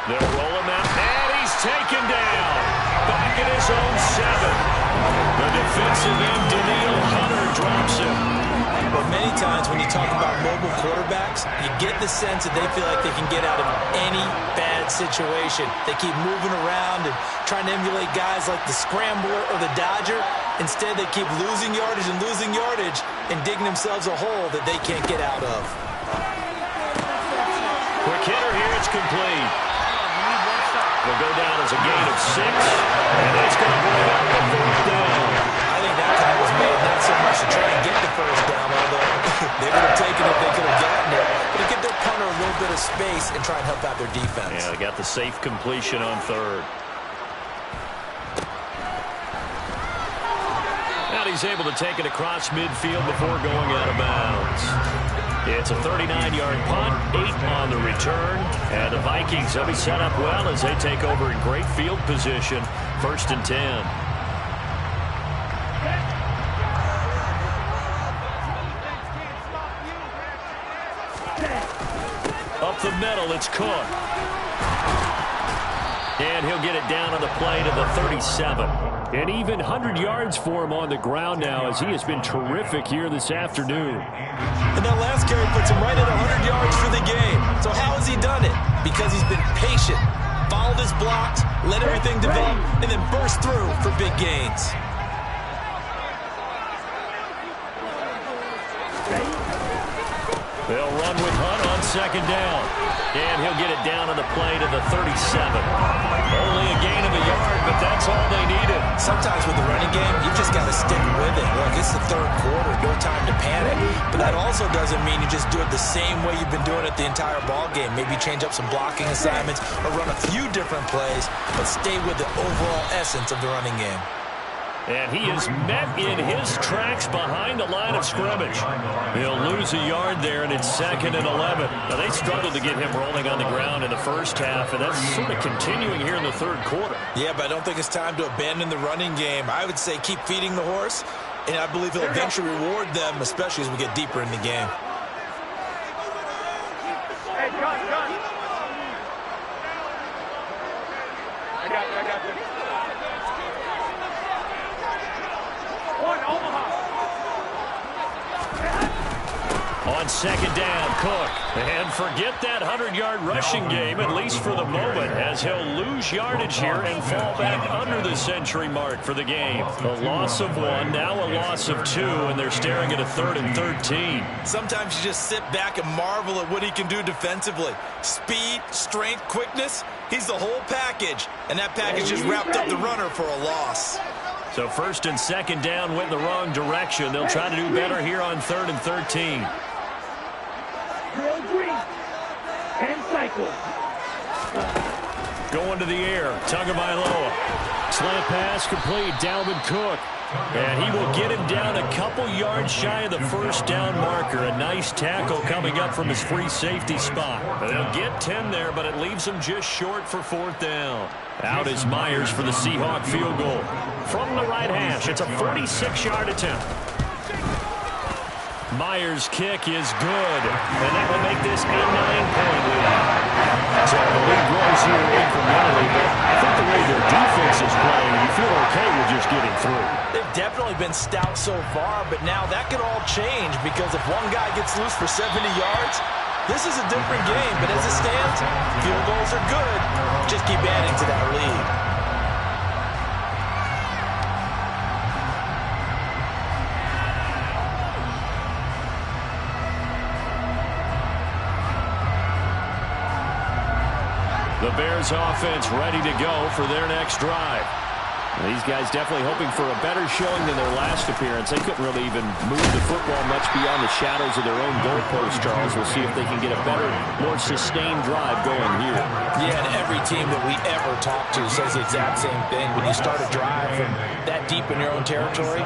They'll roll him out, and he's taken down. Back at his own 7. The defensive end, Daniil Hunter, drops him. But many times when you talk about mobile quarterbacks, you get the sense that they feel like they can get out of any bad situation. They keep moving around and trying to emulate guys like the Scrambler or the Dodger. Instead, they keep losing yardage and digging themselves a hole that they can't get out of. Quick hitter here, it's complete. Will go down as a gain of 6, and that's going to bring up the 4th down. I think that time was made not so much to try and get the first down, although they would have taken it if they could have gotten it, but to give their punter a little bit of space and try and help out their defense. Yeah, they got the safe completion on 3rd. And he's able to take it across midfield before going out of bounds. It's a 39-yard punt, 8 on the return, and the Vikings will be set up well as they take over in great field position, 1st and 10. Up the middle, it's Cook. And he'll get it down on the play to the 37. And even 100 yards for him on the ground now, as he has been terrific here this afternoon. And that last carry puts him right at 100 yards for the game. So how has he done it? Because he's been patient, followed his blocks, let everything develop, and then burst through for big gains. They'll run with Hunt on 2nd down. And he'll get it down on the play to the 37. Only a gain of a yard, but that's all they needed. Sometimes with the running game, you just got to stick with it. Look, it's the 3rd quarter, no time to panic. But that also doesn't mean you just do it the same way you've been doing it the entire ball game. Maybe change up some blocking assignments or run a few different plays, but stay with the overall essence of the running game. And he is met in his tracks behind the line of scrimmage. He'll lose a yard there, and it's 2nd and 11. Now, they struggled to get him rolling on the ground in the first half, and that's sort of continuing here in the 3rd quarter. Yeah, but I don't think it's time to abandon the running game. I would say keep feeding the horse, and I believe he'll eventually reward them, especially as we get deeper in the game. Hey, John. I got this. On 2nd down, Cook. And forget that 100-yard rushing game, at least for the moment, as he'll lose yardage here and fall back under the century mark for the game. A loss of 1, now a loss of 2, and they're staring at a 3rd and 13. Sometimes you just sit back and marvel at what he can do defensively. Speed, strength, quickness, he's the whole package. And that package just wrapped up the runner for a loss. So 1st and 2nd down went in the wrong direction. They'll try to do better here on 3rd and 13. Drill green. And cycle. Going to the air. Tagovailoa. Slant pass complete. Dalvin Cook. And he will get him down a couple yards shy of the 1st down marker. A nice tackle coming up from his free safety spot. They'll get 10 there, but it leaves him just short for 4th down. Out is Myers for the Seahawk field goal. From the right hash, it's a 46-yard attempt. Myers' kick is good, and that will make this a 9-point lead. So the lead grows here incrementally, but I think the way their defense is playing, you feel okay with just getting through. They've definitely been stout so far, but now that could all change because if one guy gets loose for 70 yards, this is a different game. But as it stands, field goals are good. Just keep adding to that lead. The Bears offense ready to go for their next drive. These guys definitely hoping for a better showing than their last appearance. They couldn't really even move the football much beyond the shadows of their own goalpost, Charles. We'll see if they can get a better, more sustained drive going here. Yeah, and every team that we ever talk to says the exact same thing. When you start a drive from that deep in your own territory,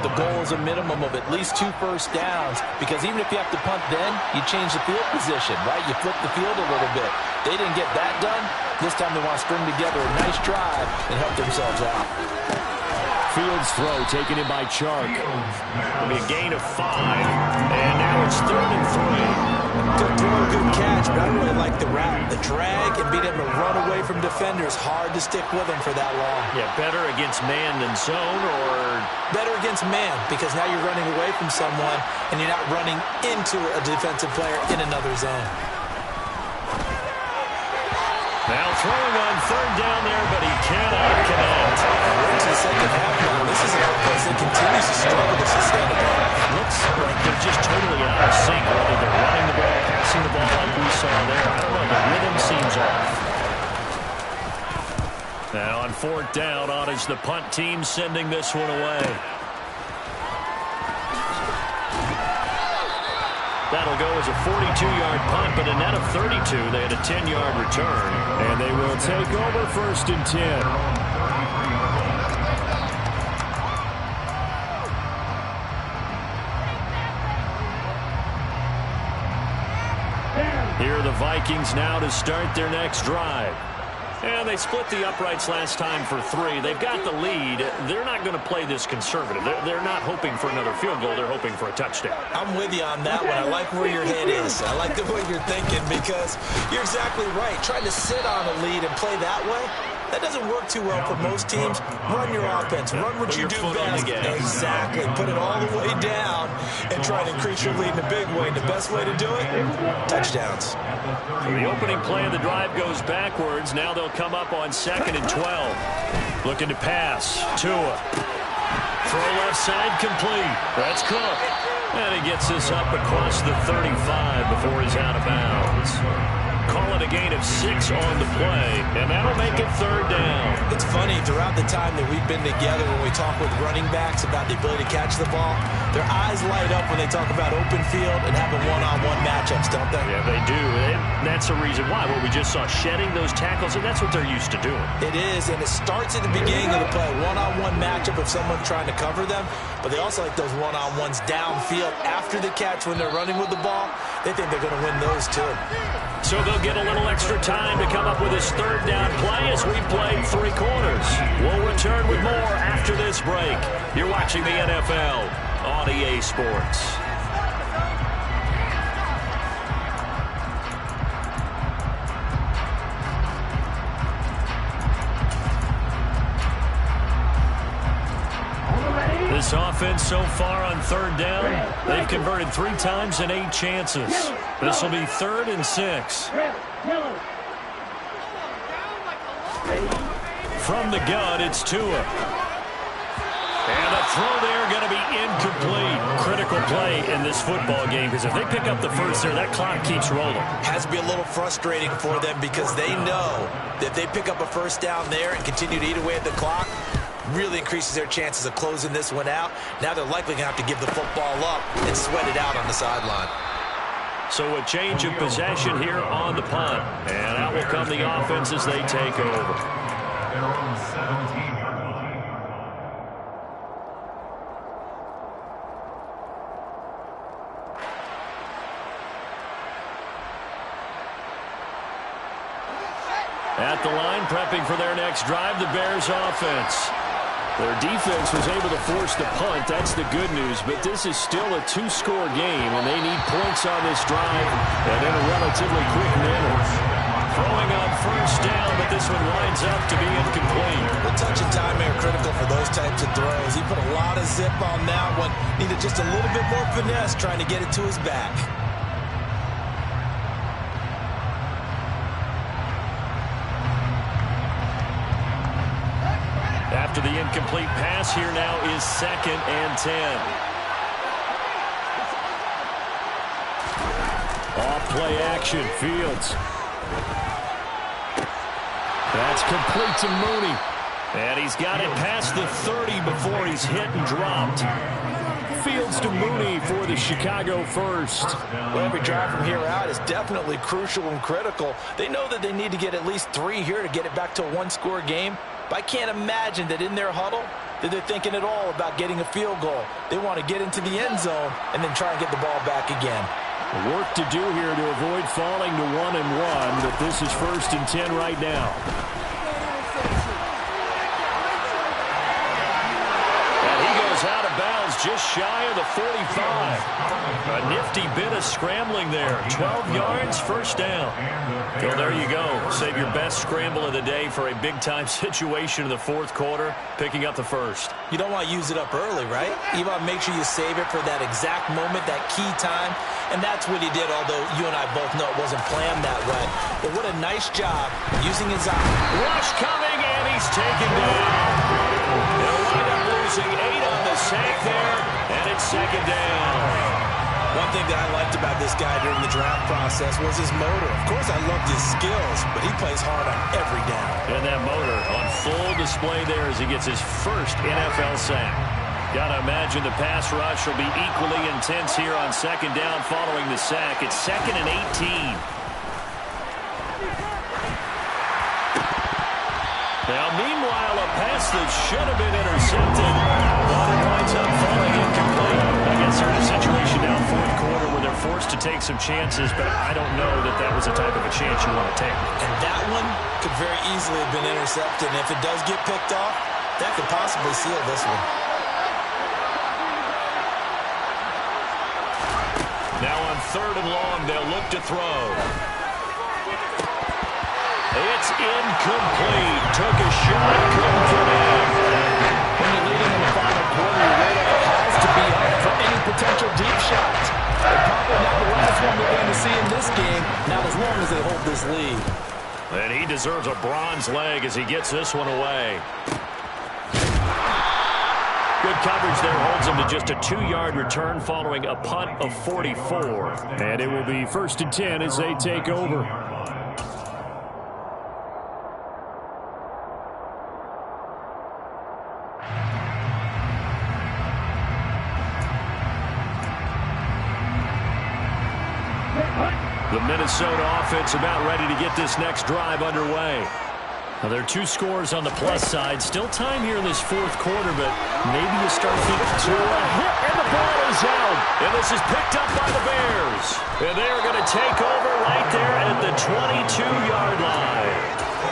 the goal is a minimum of at least 2 first downs, because even if you have to punt then, you change the field position, right? You flip the field a little bit. They didn't get that done. This time they want to string together a nice drive and help themselves out. Fields throw taken in by Chark. It'll be a gain of 5. And now it's 3rd and 3. Good throw, good catch, but I really like the route. The drag and being able to run away from defenders. Hard to stick with them for that long. Yeah, better against man than zone, or better against man, because now you're running away from someone and you're not running into a defensive player in another zone. Now throwing on 3rd down there, but he cannot connect. We're into the second half now. This is an offense that continues to struggle to sustain the ball. Looks like they're just totally out of sync, whether they're running the ball, passing the ball like we saw there. I don't know, the rhythm seems off. Now on 4th down, on is the punt team sending this one away. That'll go as a 42-yard punt, but a net of 32. They had a 10-yard return. And they will take over 1st and 10. Here are the Vikings now to start their next drive. And they split the uprights last time for 3. They've got the lead. They're not going to play this conservative. They're not hoping for another field goal. They're hoping for a touchdown. I'm with you on that one. I like where your head is. I like the way you're thinking, because you're exactly right. Trying to sit on a lead and play that way, that doesn't work too well for most teams. Run your offense. Run what you do best. Exactly. Put it all the way down and try to increase your lead in a big way. The best way to do it, touchdowns. So the opening play of the drive goes backwards. Now they'll come up on 2nd and 12. Looking to pass. Tua. Throw left side complete. That's Cook. And he gets this up across the 35 before he's out of bounds. Call it a gain of 6 on the play, and that'll make it 3rd down. It's funny, throughout the time that we've been together, when we talk with running backs about the ability to catch the ball, their eyes light up when they talk about open field and having one-on-one matchups, don't they? Yeah, they do. And that's the reason why. Well, we just saw shedding those tackles, and that's what they're used to doing. It is, and it starts at the beginning of the play. One-on-one matchup if someone's trying to cover them, but they also like those one-on-ones downfield after the catch when they're running with the ball. They think they're going to win those, too. So they'll get a little extra time to come up with his 3rd down play as we've played 3 quarters. We'll return with more after this break. You're watching the NFL on EA Sports. This offense so far on 3rd down, they've converted 3 times in 8 chances. This will be 3rd and 6. From the gun, it's Tua. And a throw there going to be incomplete. Critical play in this football game, because if they pick up the first there, that clock keeps rolling. Has to be a little frustrating for them, because they know that if they pick up a 1st down there and continue to eat away at the clock, really increases their chances of closing this one out. Now they're likely going to have to give the football up and sweat it out on the sideline. So a change of possession here on the punt. And out will come the offense as they take over. At the line, prepping for their next drive, the Bears offense. Their defense was able to force the punt. That's the good news. But this is still a 2-score game, and they need points on this drive and in a relatively quick manner. Throwing on 1st down, but this one lines up to be incomplete. The touch and time are critical for those types of throws. He put a lot of zip on that one. Needed just a little bit more finesse trying to get it to his back. After the incomplete pass, here now is 2nd and 10. Off play action, Fields. That's complete to Mooney. And he's got it past the 30 before he's hit and dropped. Fields to Mooney for the Chicago first. Well, every drive from here out is definitely crucial and critical. They know that they need to get at least 3 here to get it back to a 1-score game. But I can't imagine that in their huddle that they're thinking at all about getting a field goal. They want to get into the end zone and then try and get the ball back again. Work to do here to avoid falling to 1-1, but this is 1st and 10 right now. just shy of the 45. A nifty bit of scrambling there. 12 yards, first down. Well, there you go. Save your best scramble of the day for a big-time situation in the fourth quarter, picking up the first. You don't want to use it up early, right? You want to make sure you save it for that exact moment, that key time. And that's what he did, although you and I both know it wasn't planned that way. But what a nice job using his eye. Rush coming, and he's taken down. They'll wind up losing 8 on the sack there, and it's second down. One thing that I liked about this guy during the draft process was his motor. Of course, I loved his skills, but he plays hard on every down. And that motor on full display there as he gets his first NFL sack. Got to imagine the pass rush will be equally intense here on second down following the sack. It's 2nd and 18. Now, meanwhile, a pass that should have been intercepted, but it winds up falling incomplete. I guess they're in a situation now, fourth quarter, where they're forced to take some chances, but I don't know that that was the type of a chance you want to take. And that one could very easily have been intercepted, and if it does get picked off, that could possibly seal this one. Now on 3rd and long, they'll look to throw. It's incomplete. Took a shot, couldn't get in. When you're leading in the final quarter, your radar has to be up for any potential deep shots. They're probably not the last one we're going to see in this game, not as long as they hold this lead. And he deserves a bronze leg as he gets this one away. Good coverage there holds him to just a 2-yard return following a punt of 44. And it will be 1st and 10 as they take over. The Minnesota offense about ready to get this next drive underway. Now, there are 2 scores on the plus side. Still time here in this fourth quarter, but maybe you start thinking to a hit, and the ball is out. And this is picked up by the Bears. And they are going to take over right there at the 22-yard line.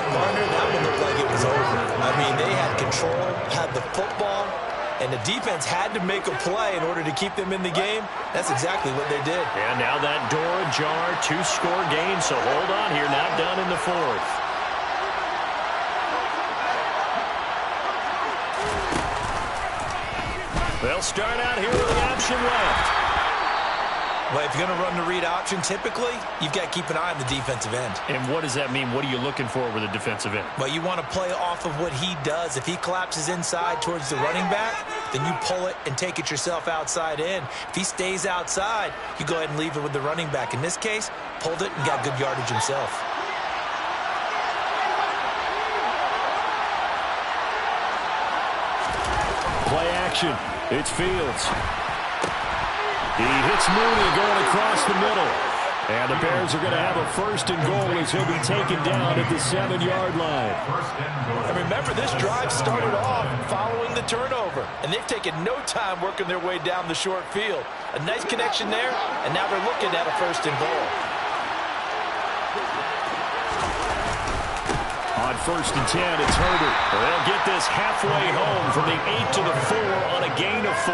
Partner, that one looked like it was over. I mean, they had control, had the football, and the defense had to make a play in order to keep them in the game. That's exactly what they did. And now that door ajar, 2-score game, so hold on here, not done in the fourth. They'll start out here with the option left. Well, if you're going to run the read option, typically, you've got to keep an eye on the defensive end. And what does that mean? What are you looking for with a defensive end? Well, you want to play off of what he does. If he collapses inside towards the running back, then you pull it and take it yourself outside in. If he stays outside, you go ahead and leave it with the running back. In this case, pulled it and got good yardage himself. Play action. It's Fields. He hits Mooney going across the middle. And the Bears are going to have a 1st and goal as he'll be taken down at the 7-yard line. And remember, this drive started off following the turnover. And they've taken no time working their way down the short field. A nice connection there, and now they're looking at a 1st and goal. On 1st and 10, it's Herbert. They'll get this halfway home from the 8 to the 4 on a gain of 4.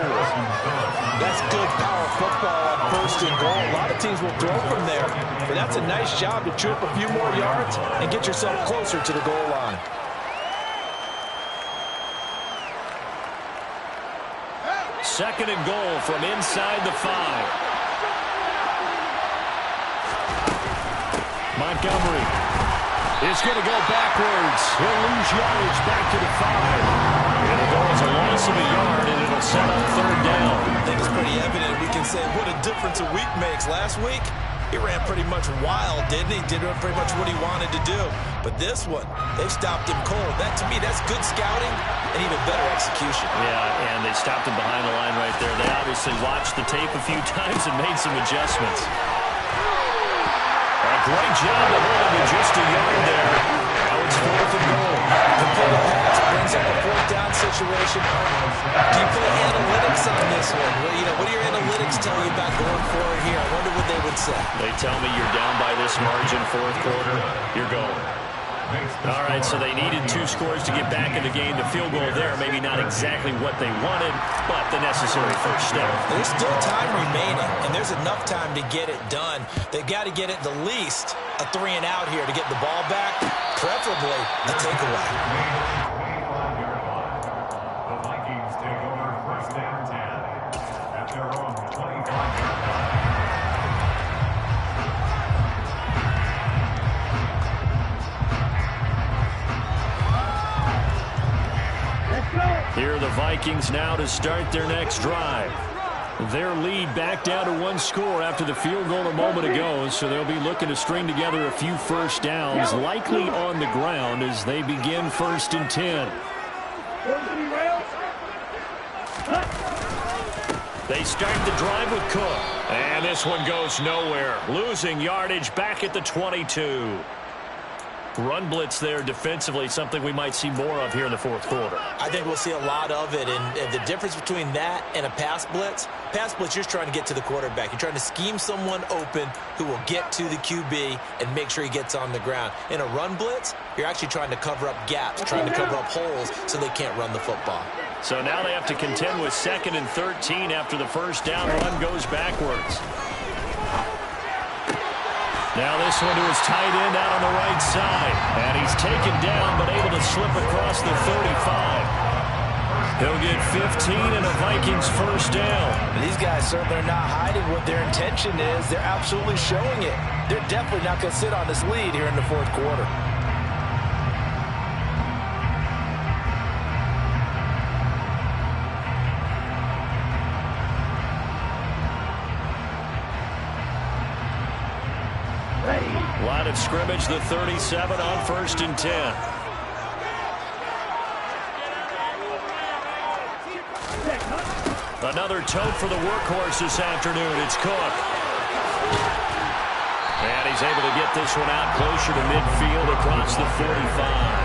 That's good power football on 1st and goal. A lot of teams will throw from there, but that's a nice job to chew up a few more yards and get yourself closer to the goal line. Second and goal from inside the 5. Montgomery is going to go backwards. He'll lose yardage back to the 5. And the goal is a loss of a yard, and it'll set up 3rd down. I think it's pretty evident. We can say what a difference a week makes. Last week, he ran pretty much wild, didn't he? Did pretty much what he wanted to do. But this one, they've stopped him cold. That, to me, that's good scouting and even better execution. Yeah, and they stopped him behind the line right there. They obviously watched the tape a few times and made some adjustments. A great job to hold him to just a yard there. Now it's 4th and goal. Complete pass brings up a 4th down situation. Do you play analytics on this one? Well, what do your analytics tell you about going forward here? I wonder what they would say. They tell me you're down by this margin, 4th quarter, you're going. All right, so they needed 2 scores to get back in the game. The field goal there, maybe not exactly what they wanted, but the necessary first step. There's still time remaining, and there's enough time to get it done. They've got to get at the least a 3-and-out here to get the ball back, preferably a takeaway. The Vikings take over first down 10 at their own 25-yard line. Here are the Vikings now to start their next drive. Their lead back down to 1 score after the field goal a moment ago, so they'll be looking to string together a few first downs, likely on the ground as they begin 1st and 10. They start the drive with Cook, and this one goes nowhere, losing yardage back at the 22. Run blitz there defensively, something we might see more of here in the 4th quarter. I think we'll see a lot of it, and the difference between that and a pass blitz, you're just trying to get to the quarterback. You're trying to scheme someone open who will get to the QB and make sure he gets on the ground. In a run blitz, you're actually trying to cover up gaps, trying to cover up holes so they can't run the football. So now they have to contend with 2nd and 13 after the first down run goes backwards. Now this one to his tight end out on the right side. And he's taken down but able to slip across the 35. He'll get 15 and a Vikings first down. These guys certainly are not hiding what their intention is. They're absolutely showing it. They're definitely not going to sit on this lead here in the 4th quarter. Line of scrimmage, the 37 on 1st and 10. Another tote for the workhorse this afternoon. It's Cook. And he's able to get this one out closer to midfield across the 45.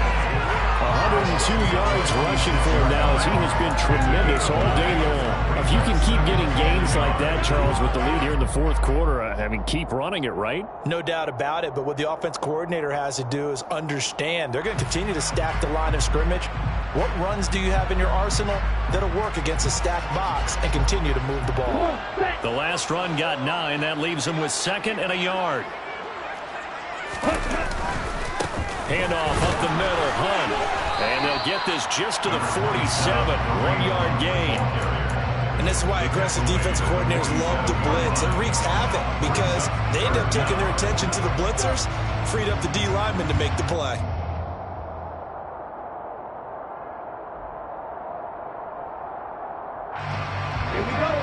102 yards rushing for him now as he has been tremendous all day long. If you can keep getting gains like that, Charles, with the lead here in the 4th quarter, I mean, keep running it, right? No doubt about it, but what the offense coordinator has to do is understand they're going to continue to stack the line of scrimmage. What runs do you have in your arsenal that'll work against a stacked box and continue to move the ball? The last run got 9. That leaves him with 2nd and a yard. Handoff up the middle, Hunt. And they'll get this just to the 47, 1-yard gain. And this is why aggressive defense coordinators love to blitz. It wreaks havoc because they end up taking their attention to the blitzers, freed up the D lineman to make the play.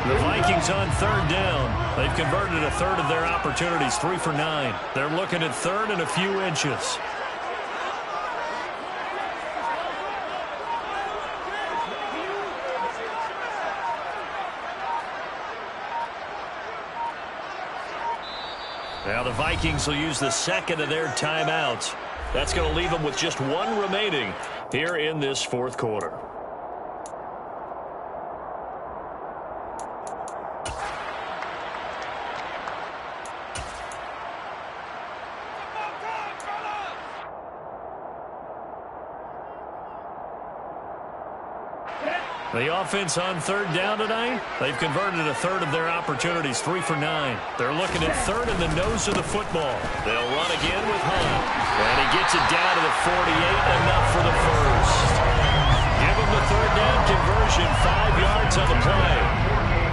The Vikings on 3rd down. They've converted a third of their opportunities, 3 for 9. They're looking at 3rd and a few inches. Now the Vikings will use the 2nd of their timeouts. That's going to leave them with just 1 remaining here in this 4th quarter. The offense on 3rd down tonight, they've converted a third of their opportunities, 3 for 9. They're looking at 3rd in the nose of the football. They'll run again with Hunt. And he gets it down to the 48, enough for the first. Give him the 3rd down conversion, 5 yards on the play.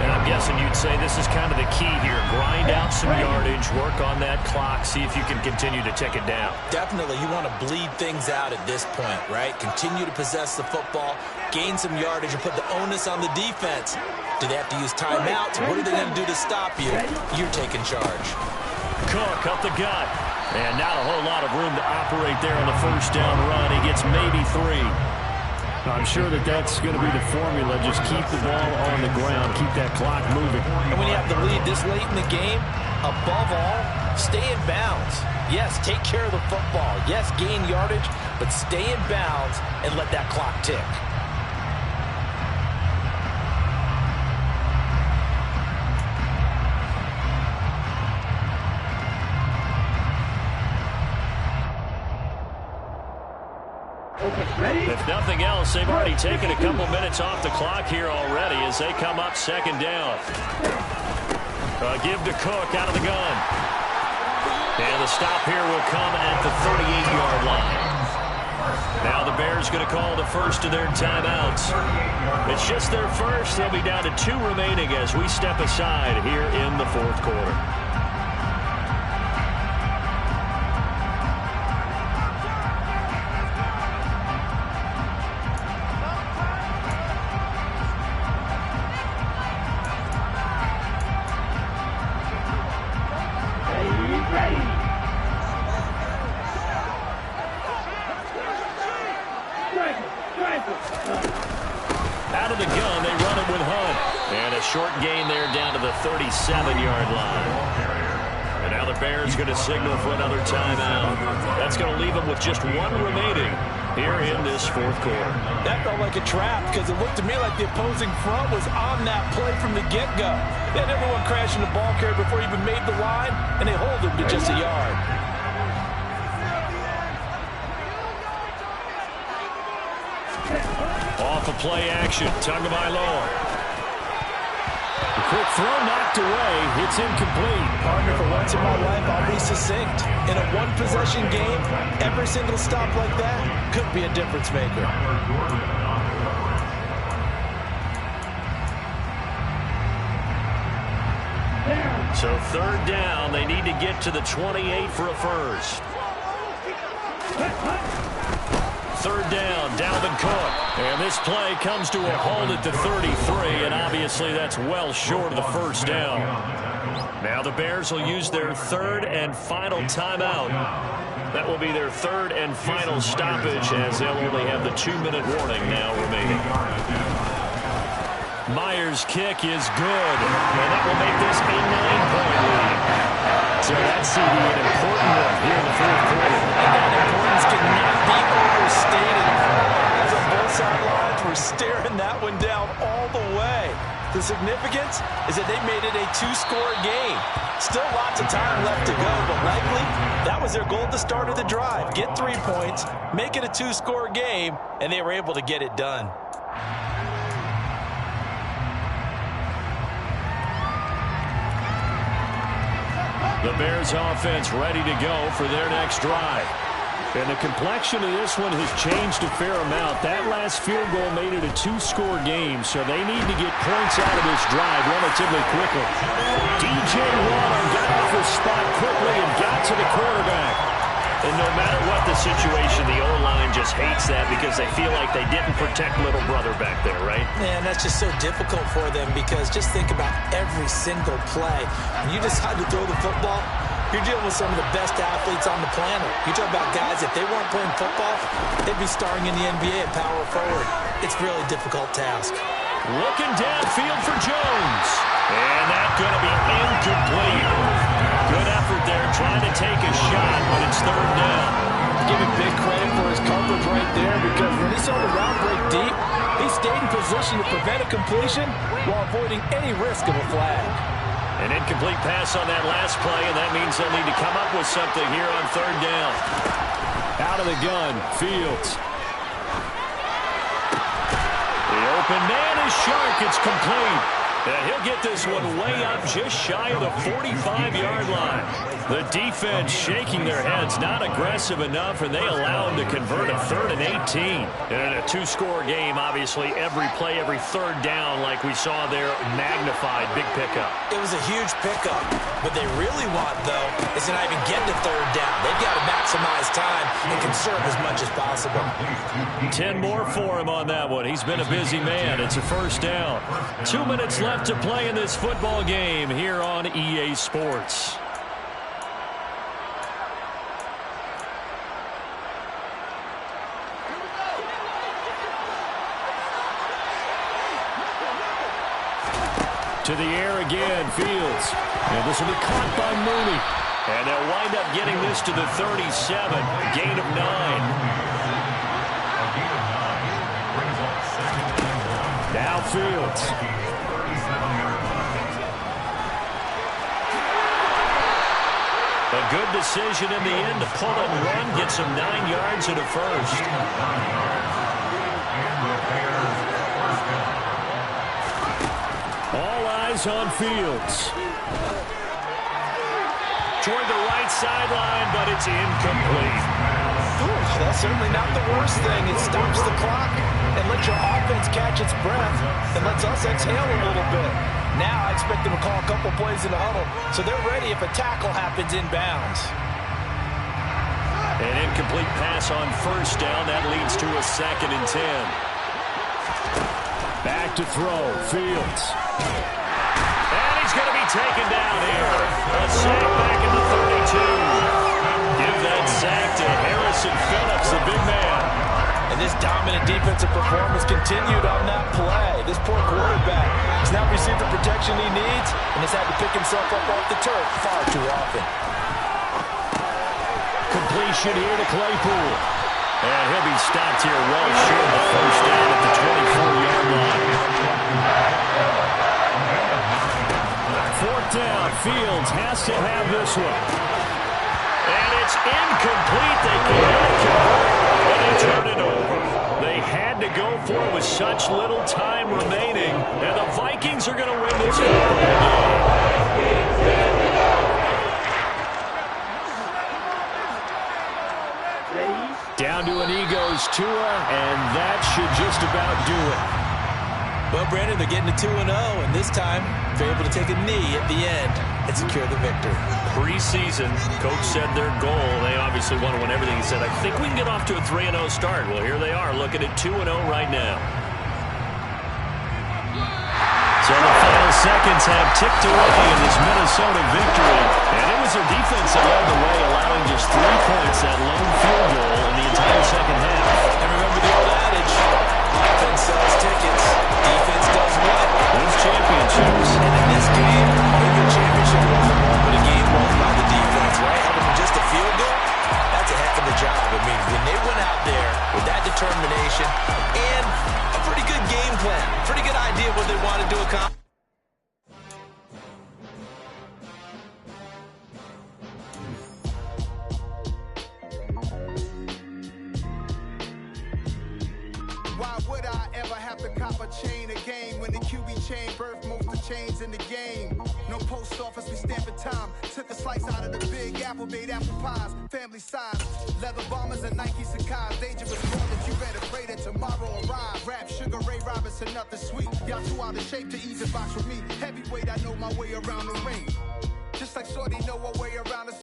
And I'm guessing you'd say this is kind of the key here. Grind out some yardage, work on that clock, see if you can continue to tick it down. Definitely, you want to bleed things out at this point, right? Continue to possess the football, gain some yardage, and put the onus on the defense. Do they have to use timeouts? What are they going to do to stop you? You're taking charge. Cook up the gut. And not a whole lot of room to operate there on the first down run. He gets maybe 3. I'm sure that's going to be the formula. Just keep the ball on the ground. Keep that clock moving. And when you have the lead this late in the game, above all, stay in bounds. Yes, take care of the football. Yes, gain yardage, but stay in bounds and let that clock tick. If nothing else, they've already taken a couple minutes off the clock here already as they come up second down. Give to Cook out of the gun. And the stop here will come at the 38-yard line. Now the Bears going to call the first of their timeouts. It's just their first. They'll be down to 2 remaining as we step aside here in the fourth quarter. Out of the gun, they run it with Hunt. And a short gain there down to the 37-yard line. And now the Bears going to signal for another timeout. That's going to leave them with just 1 remaining here in this fourth quarter. That felt like a trap because it looked to me like the opposing front was on that play from the get-go. They had everyone crashing the ball carrier before he even made the line, and they hold him to just a yard. Off of play action, Tagovailoa. The quick throw knocked away. It's incomplete. Partner, for once in my life, I'll be succinct. In a one-possession game, every single stop like that could be a difference maker. So third down, they need to get to the 28 for a first. Third down, Dalvin Cook. And this play comes to a halt at the 33, and obviously that's well short of the first down. Now the Bears will use their third and final timeout. That will be their third and final stoppage as they'll only have the 2-minute warning now remaining. Myers' kick is good, and that will make this a 9-point lead. So that's an important one here in the fourth quarter. And that importance cannot be overstated. As on both sidelines, we're staring that one down all the way. The significance is that they made it a 2-score game. Still lots of time left to go, but likely that was their goal at the start of the drive. Get 3 points, make it a 2-score game, and they were able to get it done. The Bears offense ready to go for their next drive. And the complexion of this one has changed a fair amount. That last field goal made it a 2-score game, so they need to get points out of this drive relatively quickly. DJ Waller got off his spot quickly and got to the quarterback. And no matter what the situation, the O-line just hates that because they feel like they didn't protect little brother back there, right? Man, that's just so difficult for them because just think about every single play. When you decide to throw the football, you're dealing with some of the best athletes on the planet. You talk about guys, if they weren't playing football, they'd be starring in the NBA at power forward. It's a really difficult task. Looking downfield for Jones. And that's going to be incomplete. Good effort there, trying to take a shot, but it's third down. Give him big credit for his coverage right there because when he saw the route break deep, he stayed in position to prevent a completion while avoiding any risk of a flag. An incomplete pass on that last play, and that means they'll need to come up with something here on third down. Out of the gun, Fields. The open man is Shark. It's complete. And he'll get this one way up just shy of the 45-yard line. The defense shaking their heads, not aggressive enough, and they allow him to convert a 3rd and 18. And in a 2-score game, obviously, every play, every third down, like we saw there, magnified, big pickup. It was a huge pickup. What they really want, though, is to not even get to third down. They've got to maximize time and conserve as much as possible. 10 more for him on that one. He's been a busy man. It's a first down. 2 minutes left to play in this football game here on EA Sports. To the air again, Fields. And this will be caught by Mooney. And they'll wind up getting this to the 37. Gain of 9. Now Fields. A good decision in the end to pull it and run, get some 9 yards and a first. has on Fields. Toward the right sideline, but it's incomplete. That's certainly not the worst thing. It stops the clock and lets your offense catch its breath and lets us exhale a little bit. Now I expect them to call a couple plays in the huddle, so they're ready if a tackle happens inbounds. An incomplete pass on first down. That leads to a 2nd and 10. Back to throw, Fields. And he's going to be taken down here. A sack back in the 32. Give that sack to Harrison Phillips, the big man. And this dominant defensive performance continued on that play. This poor quarterback has not received the protection he needs and has had to pick himself up off the turf far too often. Completion here to Claypool. And he'll be stopped here well short of the first down at the 24-yard line. 4th down. Fields has to have this one. And it's incomplete. They can't convert, and they turn it over. They had to go for it with such little time remaining, and the Vikings are going to win this game. Down to an egos Tua, and that should just about do it. Well, Brandon, they're getting to 2-0, and this time they're able to take a knee at the end and secure the victory. Preseason, coach said their goal, they obviously want to win everything. He said, I think we can get off to a 3-0 start. Well, here they are, looking at 2-0 right now. So the final seconds have ticked away in this Minnesota victory. And it was their defense that led the way, allowing just 3 points, that lone field goal in the entire second half. And remember the old adage, offense sells tickets, defense does what? Wins championships. And in this game, maybe a championship wasn't won, but a game won by the defense, right? Having just a field goal, that's a heck of a job. I mean, when they went out there with that determination and a pretty good game plan, pretty good idea of what they wanted to accomplish. Why would I ever have to cop a chain again when the QB chain birthed most of chains in the game? No post office, we stamping time. Took a slice out of the big apple, made apple pies, family size. Leather bombers and Nike Sacai's. Dangerous world that you better pray that tomorrow arrive. Rap, Sugar Ray Robinson, nothing sweet. Y'all too out of shape to ease a box with me. Heavyweight, I know my way around the ring.